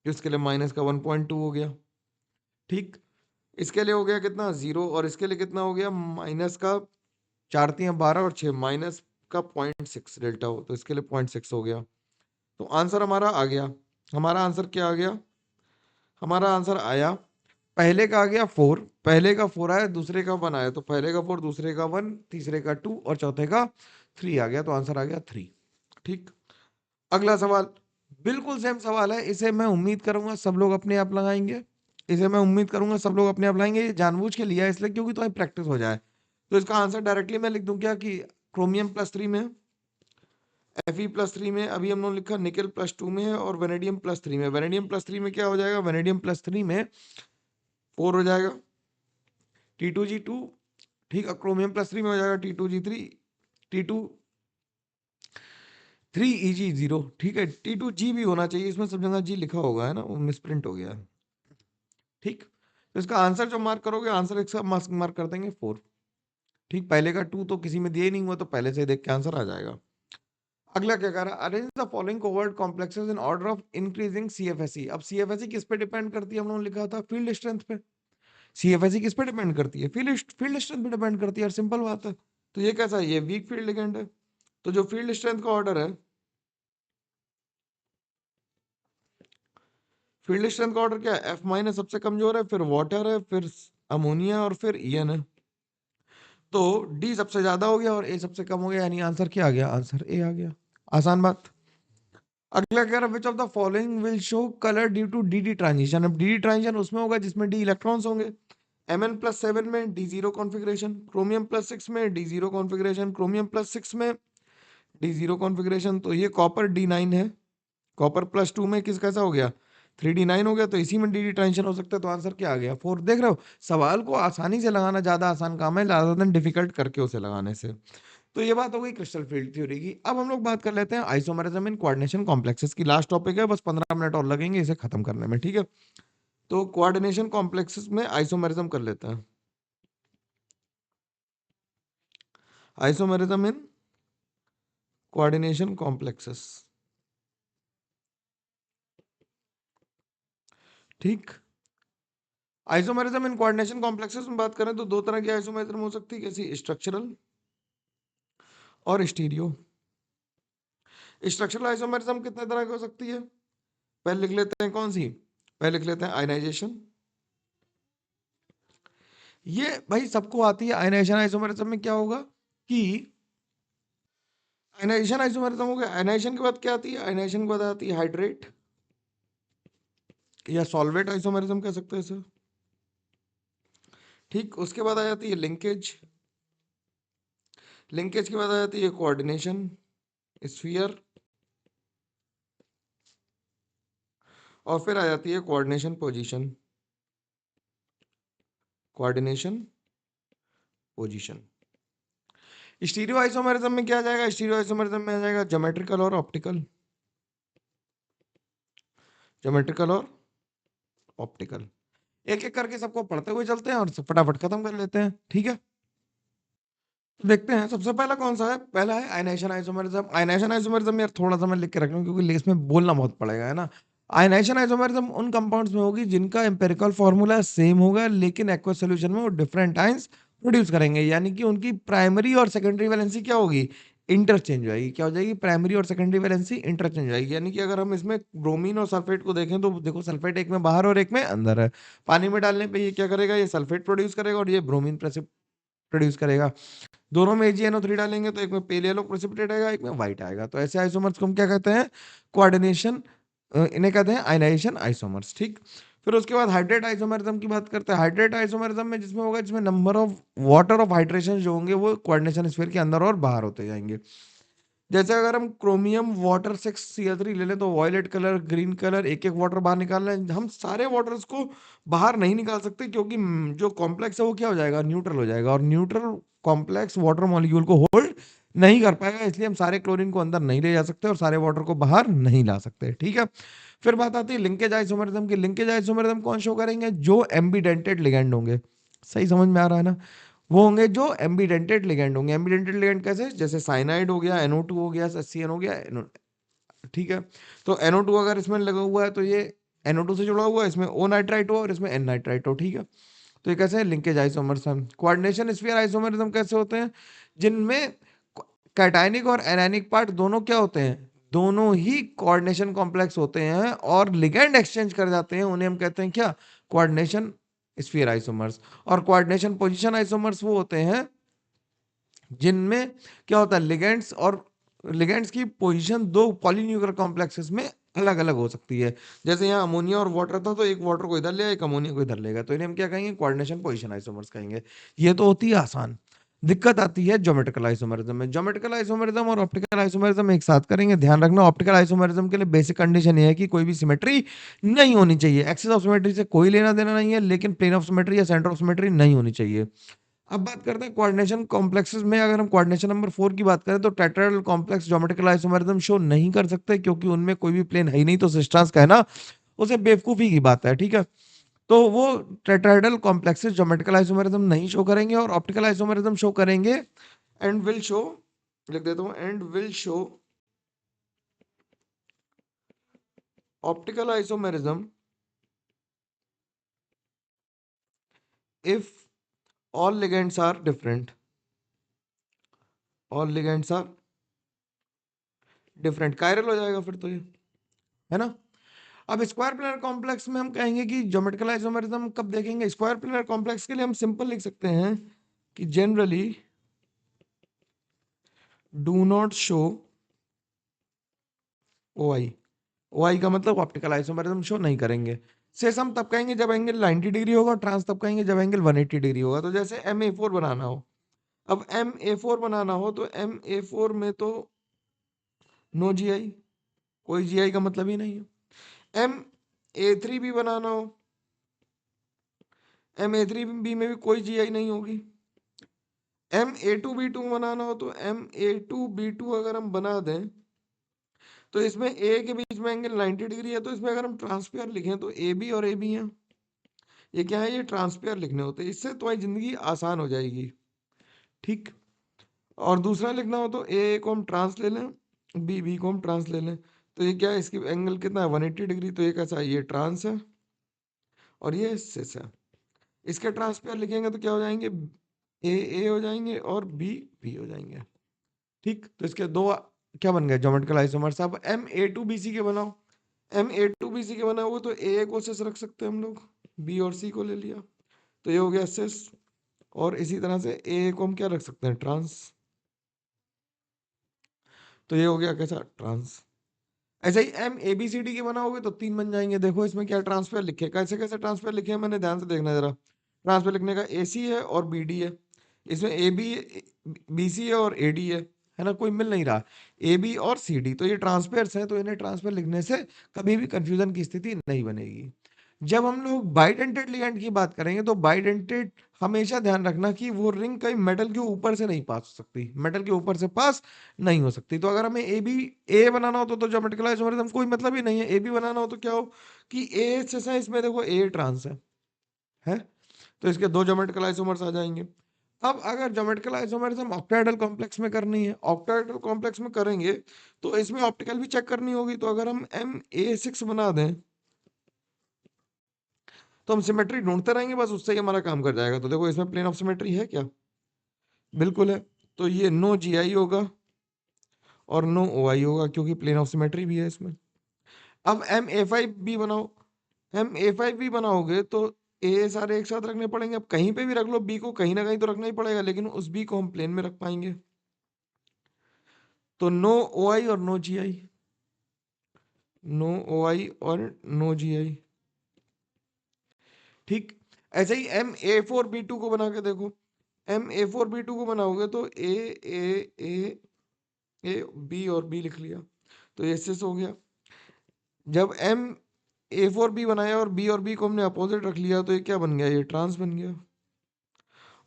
इसके लिए माइनस का 1.2 हो गया, ठीक। इसके लिए हो गया कितना 0, और इसके लिए कितना हो गया माइनस का 4×3 = 12 और 6 माइनस का 0.6 डेल्टा हो, तो इसके लिए 0.6 हो गया। तो आंसर हमारा आ गया, हमारा आंसर क्या आ गया, हमारा आंसर आया, पहले का आ गया 4, पहले का 4 आया, दूसरे का 1 आया, तो पहले का 4, दूसरे का 1, तीसरे का 2 और चौथे का 3 आ गया, तो आंसर आ गया 3, ठीक। अगला सवाल बिल्कुल सेम सवाल है, इसे मैं उम्मीद करूंगा सब लोग अपने आप लगाएंगे, इसे मैं उम्मीद करूंगा सब लोग अपने आप लगाएंगे, ये जानबूझ के लिया है इसलिए क्योंकि तो प्रैक्टिस हो जाए। तो इसका आंसर डायरेक्टली मैं लिख दूं क्या, कि क्रोमियम+3 में, Fe+3 में, अभी हम लोगों ने लिखा निकल+2 में है, और वेनेडियम+3 में, वेनेडियम+3 में क्या हो जाएगा, वेनेडियम+3 में 4 हो जाएगा T2G2, ठीक। क्रोमियम+3 में हो जाएगा T2G3, T2 3 Eg0, ठीक है। T2G भी होना चाहिए इसमें, सब जगह जी लिखा होगा, है ना, वो मिसप्रिंट हो गया है, ठीक। तो इसका आंसर जो मार्क करोगे, आंसर एक साथ मार्क कर देंगे 4, ठीक। पहले का 2 तो किसी में दिया ही नहीं हुआ, तो पहले से ही देख के आंसर आ जाएगा। अगला क्या कह रहा है, arrange the following covert complexes in order of increasing CFSE। अब CFSE किस पे डिपेंड करती है, हम लोगों ने लिखा था फील्ड स्ट्रेंथ पे। CFSE किस पे डिपेंड करती है, फील्ड स्ट्रेंथ पे डिपेंड करती है यार, सिंपल बात है। तो ये कैसा है, ये वीक फील्ड लिगेंड है, तो जो फील्ड स्ट्रेंथ का ऑर्डर है, फील्ड स्ट्रेंथ का ऑर्डर क्या है, F- सबसे कमजोर है, फिर वाटर है, फिर अमोनिया और फिर EN है। तो D सबसे ज्यादा हो गया और A सबसे कम हो गया, यानी आंसर क्या आ गया, आंसर A आ गया, आसान बात। अगला कह रहा है which of the following will show colour due to D transition. अब डी ट्रांजिशन उसमें होगा जिसमें डी इलेक्ट्रॉन्स होंगे, Mn+7 में D0 कॉन्फ़िगरेशन, क्रोमियम+6 में D0 कॉन्फ़िगरेशन, क्रोमियम+6 में D0 कॉन्फ़िगरेशन, तो ये कॉपर D9 है, कॉपर+2 में किस कैसा हो गया 3D9 हो गया, तो इसी में डी ट्रांजिशन हो सकता है, तो आंसर क्या आ गया 4। देख रहे हो, सवाल को आसानी से लगाना ज्यादा आसान काम है, ज्यादा देन डिफिकल्ट करके उसे लगाने से। तो ये बात हो गई क्रिस्टल फील्ड थ्योरी की। अब हम लोग बात कर लेते हैं आइसोमेरिज्म इन कोऑर्डिनेशन कॉम्प्लेक्सेस की, लास्ट टॉपिक है, बस 15 मिनट और लगेंगे इसे खत्म करने में, ठीक है। तो कोऑर्डिनेशन कॉम्प्लेक्सेस में आइसोमेरिज्म कर लेते हैं, आइसोमेरिज्म इन कोऑर्डिनेशन कॉम्प्लेक्सेस, ठीक। आइसोमेरिज्म इन कोऑर्डिनेशन कॉम्प्लेक्सेस में बात करें तो दो तरह की आइसोमेरिज्म हो सकती है, कैसी, स्ट्रक्चरल और स्टीरियो। स्ट्रक्चरल आइसोमेरिज्म कितने तरह की हो सकती है, पहले लिख लेते हैं कौन सी, पहले लिख लेते हैं आयनाइजेशन। ये भाई सबको आती है, आयनाइजेशन आइसोमेरिज्म में क्या होगा कि आयनाइजेशन आइसोमेरिज्म हो गया, आयनाइजेशन के बाद क्या आती है, आयनाइजेशन के बाद आती है हाइड्रेट या सॉल्वेट आइसोमेरिज्म कह सकते हैं इसे, ठीक। उसके बाद आ जाती है लिंकेज, लिंकेज के बाद आ जाती है कोऑर्डिनेशन स्फीयर, और फिर आ जाती है coordination position, coordination position. Stereo isomerism में क्या आ जाएगा, स्टीरियो आइसोमेरिज्म में आ जाएगा ज्योमेट्रिकल और ऑप्टिकल, ज्योमेट्रिकल और ऑप्टिकल। एक एक करके सबको पढ़ते हुए चलते हैं और फटाफट खत्म कर लेते हैं, ठीक है। तो देखते हैं सबसे पहला कौन सा है। पहला है आयनाइजेशन आइसोमेरिज्म। आयनाइजेशन आइसोमेरिज्म यार थोड़ा सा मैं लिख के रख लूं क्योंकि इसमें बोलना बहुत पड़ेगा, है ना। आयनाइजेशन आइसोमेरिज्म उन कंपाउंड्स में होगी जिनका एम्पिरिकल फार्मूला सेम होगा, लेकिन एक्वस सॉल्यूशन में वो डिफरेंट आयंस प्रोड्यूस करेंगे, यानी कि उनकी प्राइमरी और सेकेंडरी वैलेंसी क्या होगी, इंटरचेंज हो जाएगी। क्या हो जाएगी, प्राइमरी और सेकेंडरी वैलेंसी इंटरचेंज हो जाएगी। यानी कि अगर हम इसमें ब्रोमीन और सल्फेट को देखें तो देखो सल्फेट एक में बाहर और एक में अंदर है। पानी में डालने पे ये क्या करेगा, ये सल्फेट प्रोड्यूस करेगा और ये ब्रोमीन प्रोड्यूस करेगा। दोनों में AgNO3 डालेंगे तो एक में पेल येलो प्रेसिपिटेट आएगा, एक में व्हाइट आएगा। तो ऐसे आइसोमर्स को हम क्या कहते हैं, कोऑर्डिनेशन, इन्हें कहते हैं आयनाइजेशन आइसोमर्स, ठीक। फिर उसके बाद हाइड्रेट आइसोमरिज्म की बात करते हैं। हाइड्रेट आइसोमरिज्म में जिसमें होगा, जिसमें number of water of hydration जो होंगे वो कोऑर्डिनेशन स्फीयर के अंदर और बाहर होते जाएंगे। जैसे अगर हम क्रोमियम वाटर 6Cl3 ले लें तो वॉयलेट कलर, ग्रीन कलर, एक एक वाटर बाहर निकालना है। हम सारे वाटर्स को बाहर नहीं निकाल सकते क्योंकि जो कॉम्प्लेक्स है वो क्या हो जाएगा, न्यूट्रल हो जाएगा, और न्यूट्रल कॉम्प्लेक्स वाटर मॉलिक्यूल को होल्ड नहीं कर पाएगा। इसलिए हम सारे क्लोरीन को अंदर नहीं ले जा सकते और सारे वाटर को बाहर नहीं ला सकते, ठीक है। फिर बात आती है लिंकेज आइसोमरिज्म की। लिंकेज आइसोमरिज्म कौन शो करेंगे, जो एम्बीडेंटेड लिगैंड होंगे। सही समझ में आ रहा है ना, वो होंगे जो एम्बीडेंटेड लिगैंड होंगे। एम्बीडेंटेड लिगैंड कैसे, जैसे साइनाइड हो गया, NO2 हो गया, HCN हो गया, ठीक है। तो NO2 अगर इसमें लगा हुआ है तो ये NO2 से जुड़ा हुआ है, इसमें O नाइट्राइट हो और इसमें N नाइट्राइट हो, ठीक है। तो ये कैसे है, linkage isomers. Coordination sphere isomerism कैसे होते हैं, जिनमें कैटायनिक और एनायनिक पार्ट दोनों क्या होते हैं, दोनों ही कोऑर्डिनेशन कॉम्प्लेक्स होते हैं और लिगैंड एक्सचेंज कर जाते हैं। उन्हें हम कहते हैं क्या, कोऑर्डिनेशन स्फीयर आइसोमर्स। और कोऑर्डिनेशन पोजीशन आइसोमर्स वो होते हैं जिनमें क्या होता है, लिगेंड्स और लिगेंड्स की पोजीशन दो पॉलीन्यूक्लियर कॉम्प्लेक्सेस में अलग अलग हो सकती है। जैसे यहाँ अमोनिया और वाटर था तो एक वाटर को इधर ले, एक अमोनिया को इधर लेगा, तो इन्हें हम क्या कहेंगे, कोऑर्डिनेशन पोजीशन आइसोमर्स कहेंगे। ये तो होती है आसान। दिक्कत आती है ज्योमेट्रिकल आइसोमरिज्म में। ज्योमेट्रिकल आइसोमरिज्म और ऑप्टिकल आइसोमरिज्म एक साथ करेंगे। ध्यान रखना, ऑप्टिकल आइसोमरिज्म के लिए बेसिक कंडीशन ये है कि कोई भी सिमेट्री नहीं होनी चाहिए। एक्सिस ऑफ सिमेट्री से कोई लेना देना नहीं है, लेकिन प्लेन ऑफ सिमेट्री या सेंटर ऑफ सिमेट्री नहीं होनी चाहिए। अब बात करते हैं कोऑर्डिनेशन कॉम्प्लेक्सेस में। अगर हम कोऑर्डिनेशन नंबर 4 की बात करें तो tetrahedral complex geometrical isomerism show नहीं कर सकते क्योंकि उनमें कोई भी प्लेन है ही नहीं। तो सिस्टर्स कहना उसे बेवकूफी की बात है, ठीक है। तो वो टेट्राहेड्रल कॉम्प्लेक्सेस ज्योमेट्रिकल आइसोमरिज्म नहीं शो करेंगे और ऑप्टिकल आइसोमरिज्म शो करेंगे, एंड विल शो, लिख देता हूं, and will show optical isomerism if all ligands are different, all ligands are different, chiral हो जाएगा फिर तो ये, है ना। अब स्क्वायर प्लेनर कॉम्प्लेक्स में हम कहेंगे कि ज्योमेट्रिकल आइसोमरिज्म कब देखेंगे। स्क्वायर प्लेनर कॉम्प्लेक्स के लिए हम सिंपल लिख सकते हैं कि generally do not show OI। OI का मतलब ऑप्टिकल आइसोमरिज्म शो नहीं करेंगे। सेस हम तब कहेंगे जब एंगल 90 डिग्री होगा, ट्रांस तब कहेंगे जब एंगल 180 डिग्री होगा। तो जैसे MA4 बनाना हो, अब MA4 बनाना हो तो MA4 में तो नो GI, कोई GI का मतलब ही नहीं है। MA3 भी बनाना हो, MA3B में भी कोई GI नहीं होगी। MA2B2 बनाना हो तो MA2B2 अगर हम बना दें तो इसमें A के बीच में एंगल 90 डिग्री है, तो इसमें अगर हम ट्रांसपेयर लिखें तो AB और AB है। ये क्या है, ये ट्रांसपेयर लिखने होते हैं। इससे तुम्हारी जिंदगी आसान हो जाएगी, ठीक। और दूसरा लिखना हो तो A को हम ट्रांस ले लें, B को हम ट्रांस ले लें। तो ये क्या है, इसकी एंगल कितना है, 180 डिग्री। तो ये कैसा है, ये ट्रांस है और ये सिस है। इसके ट्रांसपेयर लिखेंगे तो क्या हो जाएंगे, A हो जाएंगे और B हो जाएंगे, ठीक। तो इसके दो क्या बन गए, ज्योमेट्रिकल आइसोमर्स। अब MA2BC के बनाओ, MA2BC के बनाओ वो तो A को सिस रख सकते हैं हम लोग, B और C को ले लिया, तो ये हो गया सिस। और इसी तरह से A को हम क्या रख सकते हैं, ट्रांस, तो ये हो गया कैसा, ट्रांस। ऐसे ही MABCD के बनाओगे तो 3 बन जाएंगे। देखो इसमें क्या ट्रांसफर लिखे, कैसे कैसे ट्रांसफर लिखे हैं मैंने, ध्यान से देखना जरा। ट्रांसफर लिखने का AC है और BD है, इसमें AB BC है और AD है ना, कोई मिल नहीं रहा, AB और CD। तो ये ट्रांसफर्स हैं, तो इन्हें ट्रांसफर लिखने से कभी भी कंफ्यूजन की स्थिति नहीं बनेगी। जब हम लोग बाइडेंटेड लिगेंड की बात करेंगे तो बाइडेंटेड हमेशा ध्यान रखना कि वो रिंग कहीं मेटल के ऊपर से नहीं पास हो सकती, मेटल के ऊपर से पास नहीं हो सकती। तो अगर हमें ए बी ए बनाना हो तो ज्योमेट्रिकल आइसोमरिज्म कोई मतलब ही नहीं है। ए बी बनाना हो तो क्या हो कि ए से इसमें देखो ए ट्रांस है तो इसके दो ज्योमेट्रिकल आइसोमर्स आ जाएंगे। अब अगर ज्योमेट्रिकल आइसोमरिज्म ऑक्टाहेड्रल कॉम्प्लेक्स में करनी है, ऑक्टाहेड्रल कॉम्प्लेक्स में करेंगे तो इसमें ऑप्टिकल भी चेक करनी होगी। तो अगर हम MA6 बना दें तो हम सिमेट्री ढूंढते रहेंगे, बस उससे ही हमारा काम कर जाएगा। तो देखो इसमें प्लेन ऑफ सिमेट्री है क्या? बिल्कुल है। तो ये नो GI होगा और नो OI होगा क्योंकि प्लेन ऑफ सिमेट्री भी है इसमें। अब MA5B बनाओ, MA5B बनाओगे तो ए सारे एक साथ रखने पड़ेंगे। अब कहीं पे भी रख लो बी को, कहीं ना कहीं तो रखना ही पड़ेगा, लेकिन उस बी को हम प्लेन में रख पाएंगे। तो नो OI और नो GI, नो OI और नो GI। ठीक, ऐसे ही MA4B2 को बना के देखो। MA4B2 को बनाओगे तो ए बी और बी लिख लिया तो एस हो गया। जब MA4B बनाया और बी को हमने अपोजिट रख लिया तो ये क्या बन गया? ये ट्रांस बन गया।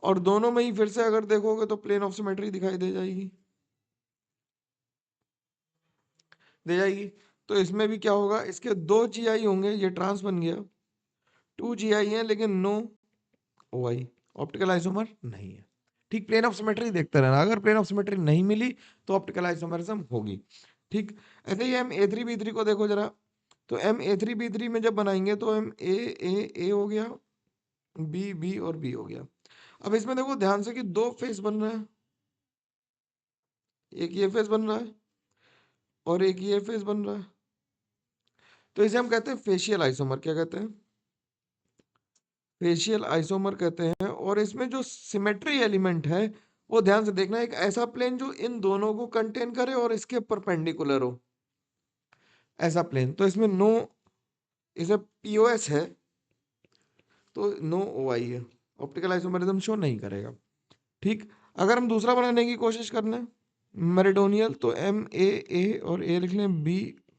और दोनों में ही फिर से अगर देखोगे तो प्लेन ऑफ सिमेट्री दिखाई दे जाएगी, दे जाएगी। तो इसमें भी क्या होगा, इसके दो GI होंगे, ये ट्रांस बन गया। 2 GI है लेकिन नो OI, ऑप्टिकल आइसोमर नहीं है। ठीक, प्लेन ऑफ सिमेट्री देखते रहना, अगर प्लेन ऑफ सिमेट्री नहीं मिली तो ऑप्टिकल आइसोमरिज्म होगी। ठीक, ऐसे ही MA3B3 को देखो जरा। तो MA3B3 में जब बनाएंगे तो MA हो गया, B और B हो गया। अब इसमें देखो ध्यान से कि दो फेस बन रहा है, एक ये फेस बन रहा है और एक ये फेस बन रहा है। तो इसे हम कहते हैं फेशियल आइसोमर। क्या कहते हैं? फेशियल आइसोमर कहते हैं। और इसमें जो सिमेट्री एलिमेंट है वो ध्यान से देखना, एक ऐसा प्लेन जो इन दोनों को कंटेन करे और इसके परपेंडिकुलर हो, ऐसा प्लेन। तो इसमें नो, इसे POS है तो नो OI है, ऑप्टिकल आइसोमरिज्म शो नहीं करेगा। ठीक, अगर हम दूसरा बनाने की कोशिश कर लें मेरिडोनियल, तो MA और A लिख लें,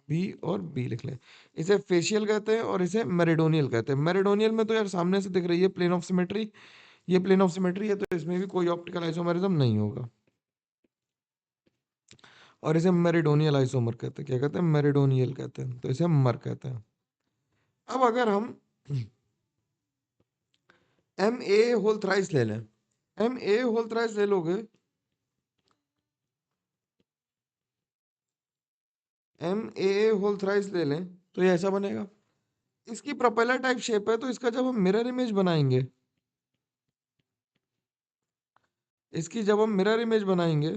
B और B लिख लें। इसे फेशियल कहते हैं और इसे मेरिडोनियल कहते हैं। मेरिडोनियल में तो यार सामने से दिख रही है प्लेन ऑफ सिमेट्री, ये प्लेन ऑफ सिमेट्री है तो इसमें भी कोई ऑप्टिकल आइसोमरिज्म नहीं होगा। और इसे मेरिडोनियल आइसोमर कहते हैं। क्या कहते हैं? मेरिडोनियल कहते हैं, तो इसे मर कहते हैं। अब अगर हम MA होल थ्राइस ले लें, MA होल थ्राइस ले लोगे, MA होल थ्राइस ले लें तो ये ऐसा बनेगा। इसकी प्रोपेलर टाइप शेप है तो इसका जब हम मिरर इमेज बनाएंगे, इसकी जब हम मिरर इमेज बनाएंगे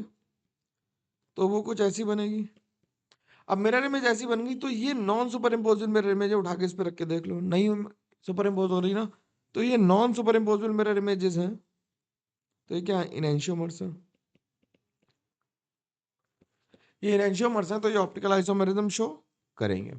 तो वो कुछ ऐसी बनेगी। अब मिरर इमेज ऐसी बन गई तो ये non super imposable mirror image है, उठा के इस पे रख के देख लो, नहीं सुपर इम्पोज हो रही ना। तो ये non super imposable mirror images हैं, तो ये क्या है? इनैंशियोमर्स है। ये इनैंशियोमर्स हैं तो ये ऑप्टिकल आइसोमेरिज्म शो करेंगे।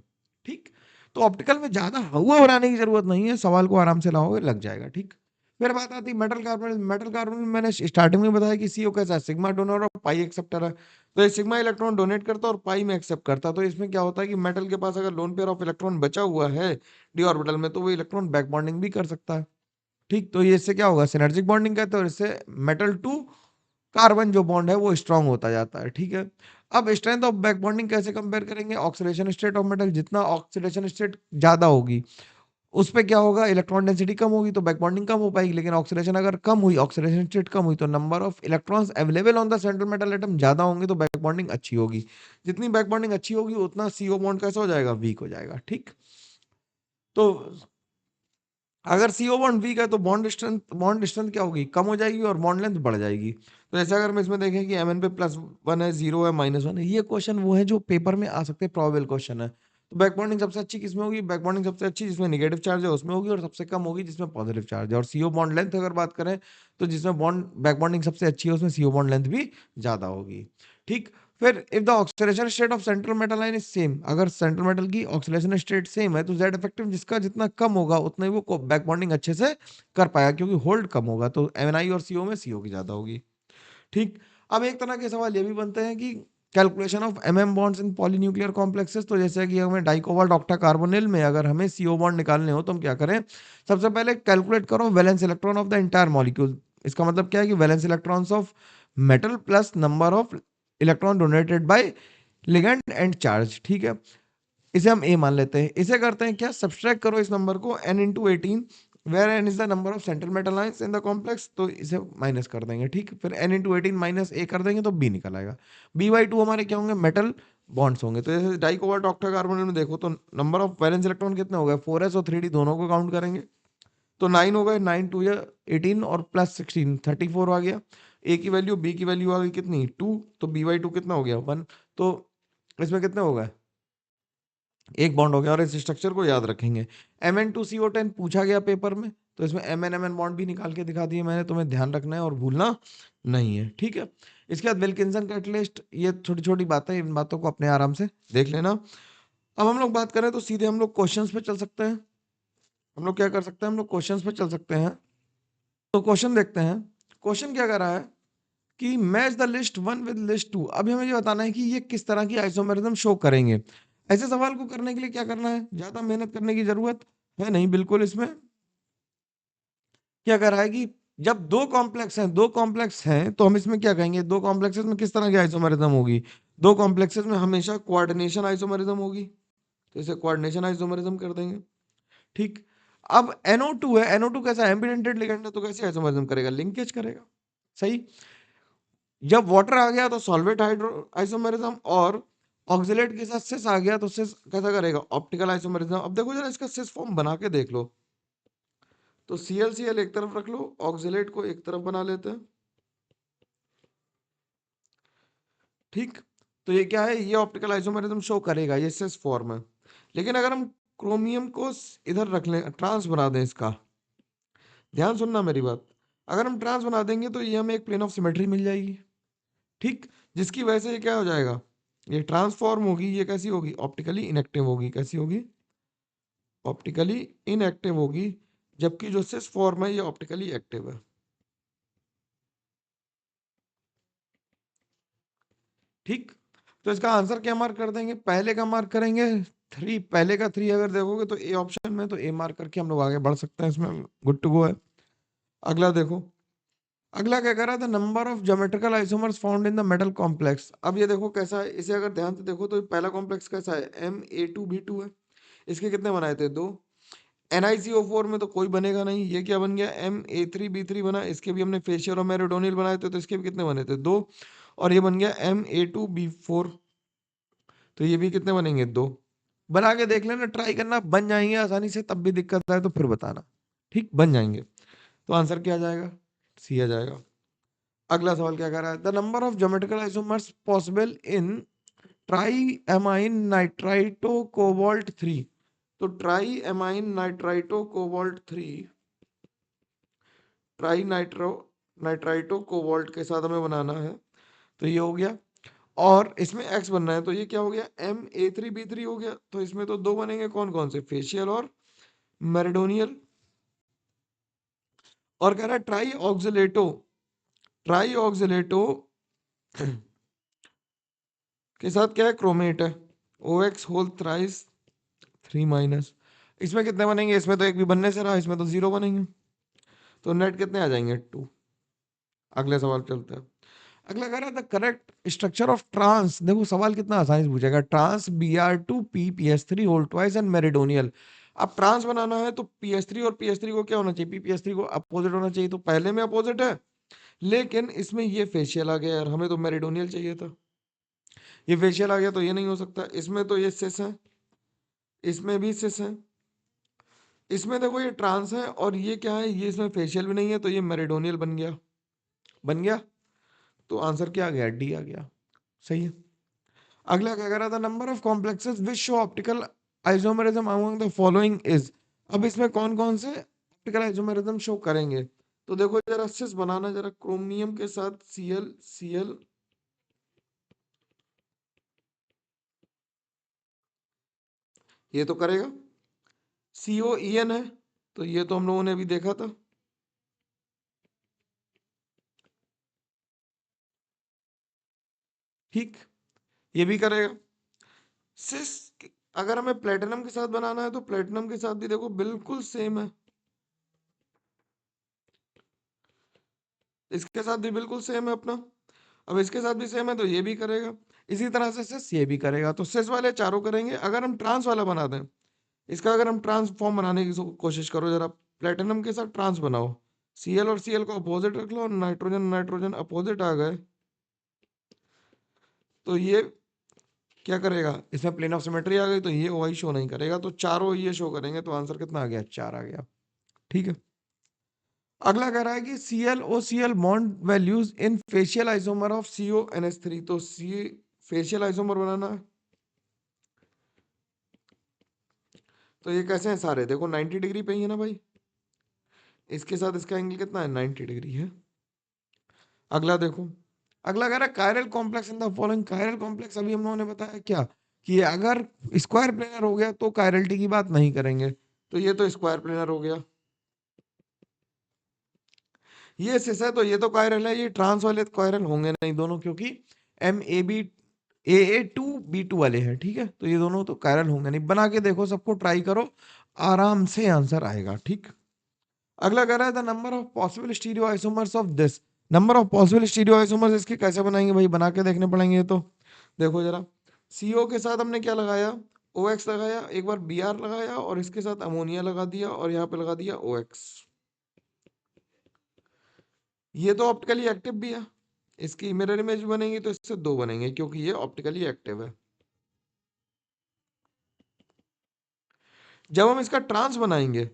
ठीक, तो ऑप्टिकल में ज्यादा हवा बनाने की जरूरत नहीं है, सवाल को आराम से लाओगे लग जाएगा। ठीक, फिर बात आती है मेटल कार्बन। मेटल कार्बन में मैंने स्टार्टिंग में बताया कि CO कैसा है, सिग्मा डोनर और पाई एक्सेप्टर है। तो ये सिग्मा इलेक्ट्रॉन डोनेट करता है और पाई में एक्सेप्ट करता है। तो इसमें क्या होता है कि मेटल के पास अगर लोन पेयर ऑफ इलेक्ट्रॉन बचा हुआ है डी ऑर्बिटल में तो वो इलेक्ट्रॉन बैक बॉन्डिंग भी कर सकता है। ठीक, तो ये इससे क्या होगा? सिनर्जिक बॉन्डिंग कहते हैं और इससे मेटल टू कार्बन जो बॉन्ड है वो स्ट्रांग होता जाता है। ठीक है, अब स्ट्रेंथ ऑफ बैक बॉन्डिंग कैसे कंपेयर करेंगे? ऑक्सीडेशन स्टेट ऑफ मेटल, जितना ऑक्सीडेशन स्टेट ज्यादा होगी उस पे क्या होगा? इलेक्ट्रॉन डेंसिटी कम होगी तो बैक बॉन्डिंग कम हो पाएगी। लेकिन ऑक्सीडेशन अगर कम हुई, ऑक्सीडेशन स्टेट कम हुई तो number of electrons available on the central metal atom ज्यादा होंगे तो बैक बॉन्डिंग अच्छी होगी। जितनी बैक बॉन्डिंग अच्छी होगी उतना CO बॉन्ड कैसा हो जाएगा? वीक हो जाएगा। ठीक, तो अगर CO बॉन्ड वीक है तो बॉन्ड स्ट्रेंथ क्या होगी? कम हो जाएगी और बॉन्ड लेंथ बढ़ जाएगी। तो जैसे अगर हम इसमें देखें कि Mn पे +1 है, 0 है, -1 है, ये क्वेश्चन वो है जो पेपर में आ सकते हैं, प्रोबेबल क्वेश्चन है। तो बैक बॉन्डिंग सबसे अच्छी किसमें होगी? बैक बॉन्डिंग सबसे अच्छी जिसमें नेगेटिव चार्ज है उसमें होगी और सबसे कम होगी जिसमें पॉजिटिव चार्ज है। और CO बॉन्ड लेंथ अगर बात करें तो जिसमें बॉन्ड बैक बॉन्डिंग सबसे अच्छी है उसमें CO बॉन्ड लेंथ भी ज्यादा होगी। ठीक, फिर if the oxidation state of central metal ion is same, अगर सेंट्रल मेटल की ऑक्सीडेशन स्टेट सेम है तो जेड इफेक्टिव जिसका जितना कम होगा उतना ही वो बैक बॉन्डिंग अच्छे से कर पाएगा क्योंकि होल्ड कम होगा। तो MnI और CO में CO की ज्यादा होगी। ठीक, अब एक तरह के सवाल ये भी बनते हैं कि calculation of bonds in polynuclear complexes, तो जैसे कि हमें डाइकोबाल्ट ऑक्टा कार्बोनिल में अगर हमें CO बॉन्ड निकालने हो तो हम क्या करें, सबसे पहले कैलकुलेट करो valence electron of the entire molecule. इसका मतलब क्या है कि valence electrons of metal plus number of electron donated bye ligand and charge, ठीक है। इसे हम ए मान लेते हैं। इसे करते हैं क्या, सब्सट्रैक्ट करो इस नंबर को n into 18, where n is the number of central metal ions in the complex, तो इसे माइनस कर देंगे, ठीक। फिर n इंटू 18 माइनस ए कर देंगे तो b निकल आएगा। b/2 हमारे क्या होंगे, मेटल बॉन्ड्स होंगे। तो जैसे डाइकोबाल्ट ऑक्टा कार्बोनेट में देखो तो नंबर ऑफ वैलेंस इलेक्ट्रॉन कितने हो गए, 4s और 3d दोनों को काउंट करेंगे तो 9 हो गए, 9 2 या 18 और प्लस 16 34 आ गया। ए की वैल्यू, बी की वैल्यू आ गई कितनी 2, तो b/2 कितना हो गया 1। तो इसमें कितने हो गए, एक बॉन्ड हो गया। और इस स्ट्रक्चर को याद रखेंगे। Mn2CO10 पूछा गया पेपर में, तो इसमें MnMn बॉन्ड भी निकाल के दिखा दिए मैंने, तुम्हें ध्यान रखना है और भूलना नहीं है, ठीक है। इसके बाद विल्किंसन कैटलिस्ट, ये छोटी छोटी बातें, इन बातों को अपने आराम से देख लेना। अब हम लोग बात करें तो सीधे हम लोग क्वेश्चंस पे चल सकते हैं। हम लोग क्या कर सकते हैं, हम लोग क्वेश्चंस पे चल सकते हैं। तो क्वेश्चन देखते हैं। क्वेश्चन क्या कर रहा है कि match the list one with list two. अभी हमें ये बताना है कि ये किस तरह की आइसोमेरिज्म शो करेंगे। ऐसे सवाल को करने के लिए क्या करना है, ज्यादा मेहनत करने की जरूरत है नहीं, बिल्कुल। इसमें क्या कर रहा है कि जब दो कॉम्प्लेक्स हैं तो हम इसमें क्या कहेंगे, दो कॉम्प्लेक्सेस में किस तरह की आइसोमेरिज्म होगी, दो कॉम्प्लेक्सेस में हमेशा कोऑर्डिनेशन आइसोमेरिज्म होगी, तो इसे कोऑर्डिनेशन आइसोमेरिज्म कर देंगे, ठीक। अब NO2 है, NO2 कैसा एम्बिडेंटेड लिगेंड है, तो कैसे आइसोमेरिज्म करेगा, लिंकेज करेगा, सही। जब वाटर आ गया तो सॉल्वेट हाइड्रो आइसोमेरिज्म, और ऑक्सिलेट के साथ सिस आ गया तो सिस कैसा करेगा, ऑप्टिकल आइसोमेरिज्म। अब देखो जरा इसका सिस फॉर्म बना के देख लो। तो ClCl एक तरफ रख लो, ऑक्सिलेट को एक तरफ बना लेते हैं, ठीक। तो ये क्या है, ये ऑप्टिकल आइसोमेरिज्म शो करेगा, ये सिस फॉर्म है। लेकिन अगर हम क्रोमियम को इधर रख लें, ट्रांस बना दें इसका, ध्यान सुनना मेरी बात, अगर हम ट्रांस बना देंगे तो ये हमें एक प्लेन ऑफ सिमेट्री मिल जाएगी, ठीक। जिसकी वजह से ये क्या हो जाएगा, ये ट्रांसफॉर्म होगी, ये कैसी होगी, ऑप्टिकली इनएक्टिव होगी। कैसी होगी, ऑप्टिकली इनएक्टिव होगी। जबकि जो सिस फॉर्म है ये ऑप्टिकली एक्टिव है, ठीक। तो इसका आंसर क्या मार्क कर देंगे, पहले का मार्क करेंगे 3, पहले का 3 अगर देखोगे तो ए ऑप्शन में, तो ए मार्क करके हम लोग आगे बढ़ सकते हैं, इसमें गुड टू गो है। अगला देखो, अगला क्या कर रहा था, number of geometrical isomers found in the metal complex. अब ये देखो कैसा है, इसे अगर ध्यान से देखो तो पहला कॉम्प्लेक्स कैसा है, Ma2B2 है। इसके कितने बनाए थे, दो। NiCO4 में तो कोई बनेगा नहीं, ये क्या बन गया, Ma3B3 बना। इसके भी हमने फेशियल और मेरिडोनियल बनाए थे, तो इसके भी कितने बने थे, दो। और ये बन गया Ma2B4, तो ये भी कितने बनेंगे, दो। बना के देख लेना, ट्राई करना, बन जाएंगे आसानी से। तब भी दिक्कत आए तो फिर बताना, ठीक, बन जाएंगे। तो आंसर क्या आ जाएगा, सी आ जाएगा। अगला सवाल क्या कर रहा है, the number of geometrical isomers possible in try amine nitrito cobalt 3। तो try amine nitrito cobalt 3, try nitrito cobalt के साथ हमें बनाना है, तो ये हो गया। और इसमें एक्स बनना है, तो ये क्या हो गया, Ma3B3 हो गया। तो इसमें तो दो बनेंगे, कौन कौन से, फेशियल और मेरिडोनियल। और कह रहा है ट्राई ऑक्सिलेटो के साथ क्या है, क्रोमेट है, OX होल थ्राइस 3 माइनस। इसमें कितने बनेंगे, इसमें तो एक भी बनने से रहा, इसमें तो 0 बनेंगे। तो नेट कितने आ जाएंगे, 2। अगले सवाल चलते हैं। अगला कह रहा था करेक्ट स्ट्रक्चर ऑफ ट्रांस। देखो सवाल कितना आसानी से पूछेगा, trans Br2P PS3 whole twice and meridional. अब ट्रांस बनाना है तो PS3 और PS3 को क्या होना चाहिए, PPS3 को अपोजिट होना चाहिए, तो पहले में अपोजिट है। लेकिन इसमें ये फेशियल आ गया यार, हमें तो मेरिडोनियल चाहिए था, ये फेशियल आ गया तो ये नहीं हो सकता। इसमें तो ये सिस है, इसमें भी सिस है। इसमें देखो ये ट्रांस है और ये क्या है, ये इसमें फेशियल भी नहीं है, तो ये मेरिडोनियल बन गया, बन गया। तो आंसर क्या आ गया, डी आ गया, सही है। अगला क्या कर रहा था, number of complexes which show optical isomerism among the following is. अब इसमें कौन कौन से ऑप्टिकल आइसोमेरिज्म शो करेंगे, तो देखो जरा सिस बनाना, जरा क्रोमियम के साथ Cl ये तो करेगा। COEN है, तो ये तो हम लोगों ने अभी देखा था, ठीक। ये भी करेगा। सिस अगर हमें प्लेटिनम के साथ बनाना है तो प्लेटिनम के साथ भी देखो बिल्कुल सेम है, इसके साथ भी बिल्कुल सेम है अपना। अब इसके साथ भी सेम है तो ये भी करेगा। इसी तरह से सिस ये भी करेगा। तो सिस वाले चारों करेंगे। अगर हम ट्रांस वाला बना दें, इसका अगर हम ट्रांसफॉर्म बनाने की कोशिश करो जरा, प्लेटिनम के साथ ट्रांस बनाओ, Cl और Cl को अपोजिट रख लो, नाइट्रोजन नाइट्रोजन अपोजिट आ गए, तो ये क्या करेगा, इसमें प्लेन ऑफ सिमेट्री आ गई, तो ये OI शो नहीं करेगा, तो चारों ये शो करेंगे। तो आंसर कितना आ गया, 4 आ गया। ठीक है। अगला कह रहा है कि ClOCl bond values in facial isomer of CONH3। तो सी फेशियल आइसोमर बनाना है, तो ये कैसे हैं सारे, देखो 90 डिग्री पे ही है ना भाई, इसके साथ इसका एंगल कितना है, 90 डिग्री है। अगला देखो, अगला कह रहा है chiral complex in the following. Chiral complex अभी हम लोगों ने बताया क्या, कि अगर स्क्वायर प्लेनर हो गया तो कायरलिटी की बात नहीं करेंगे, तो ये तो स्क्वायर प्लेनर हो गया। ये सिस है तो ये तो कायरल है, ये ट्रांस वाले कायरल होंगे नहीं दोनों, क्योंकि AA2B2 वाले हैं। ठीक है, तो ये दोनों तो कायरल होंगे नहीं। बना के देखो, सबको ट्राई करो, आराम से आंसर आएगा। ठीक। अगला कह रहा है the number of possible stereo isomers of this. Number of possible stereo isomers इसके कैसे बनाएंगे भाई, बना के देखने पड़ेंगे। ये तो देखो जरा, CO के साथ हमने क्या लगाया, OX लगाया, एक बार Br लगाया, और इसके साथ अमोनिया लगा दिया, और यहाँ पे लगा दिया OX। ये तो ऑप्टिकली एक्टिव भी है, इसकी मिरर इमेज बनेगी तो इससे 2 बनेंगे, क्योंकि ये ऑप्टिकली एक्टिव है। जब हम इसका ट्रांस बनाएंगे,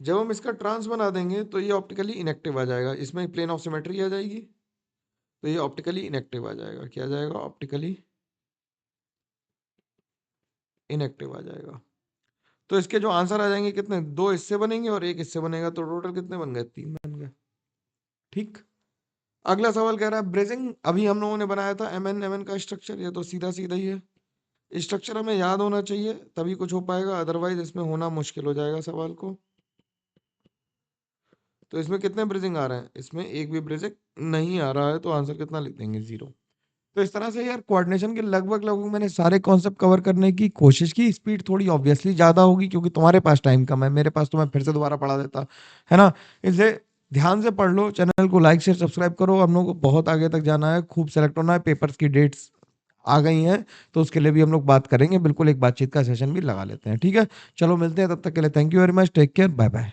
जब हम इसका ट्रांस बना देंगे तो ये ऑप्टिकली इनएक्टिव आ जाएगा, इसमें प्लेन ऑफ सिमेट्री आ जाएगी, तो ये ऑप्टिकली इनएक्टिव आ जाएगा। क्या आ जाएगा, ऑप्टिकली इनएक्टिव आ जाएगा। तो इसके जो आंसर आ जाएंगे कितने, 2 इससे बनेंगे और 1 इससे बनेगा, तो टोटल कितने बन गए, 3 बन गए। ठीक। अगला सवाल कह रहा है ब्रेजिंग, अभी हम लोगों ने बनाया था MN का स्ट्रक्चर, ये तो सीधा सीधा ही है। स्ट्रक्चर हमें याद होना चाहिए तभी कुछ हो पाएगा, अदरवाइज इसमें होना मुश्किल हो जाएगा सवाल को। तो इसमें कितने ब्रिजिंग आ रहे हैं, इसमें एक भी ब्रिजिंग नहीं आ रहा है, तो आंसर कितना लिख देंगे, 0। तो इस तरह से यार कोऑर्डिनेशन के लगभग लगभग मैंने सारे कॉन्सेप्ट कवर करने की कोशिश की। स्पीड थोड़ी ऑब्वियसली ज्यादा होगी क्योंकि तुम्हारे पास टाइम कम है, मेरे पास तो मैं फिर से दोबारा पढ़ा देता, है ना। इसलिए ध्यान से पढ़ लो, चैनल को लाइक शेयर सब्सक्राइब करो, हम लोग को बहुत आगे तक जाना है, खूब सेलेक्ट होना है, पेपर्स की डेट्स आ गई हैं, तो उसके लिए भी हम लोग बात करेंगे, बिल्कुल एक बातचीत का सेशन भी लगा लेते हैं। ठीक है, चलो मिलते हैं, तब तक के लिए thank you very much, take care, bye bye.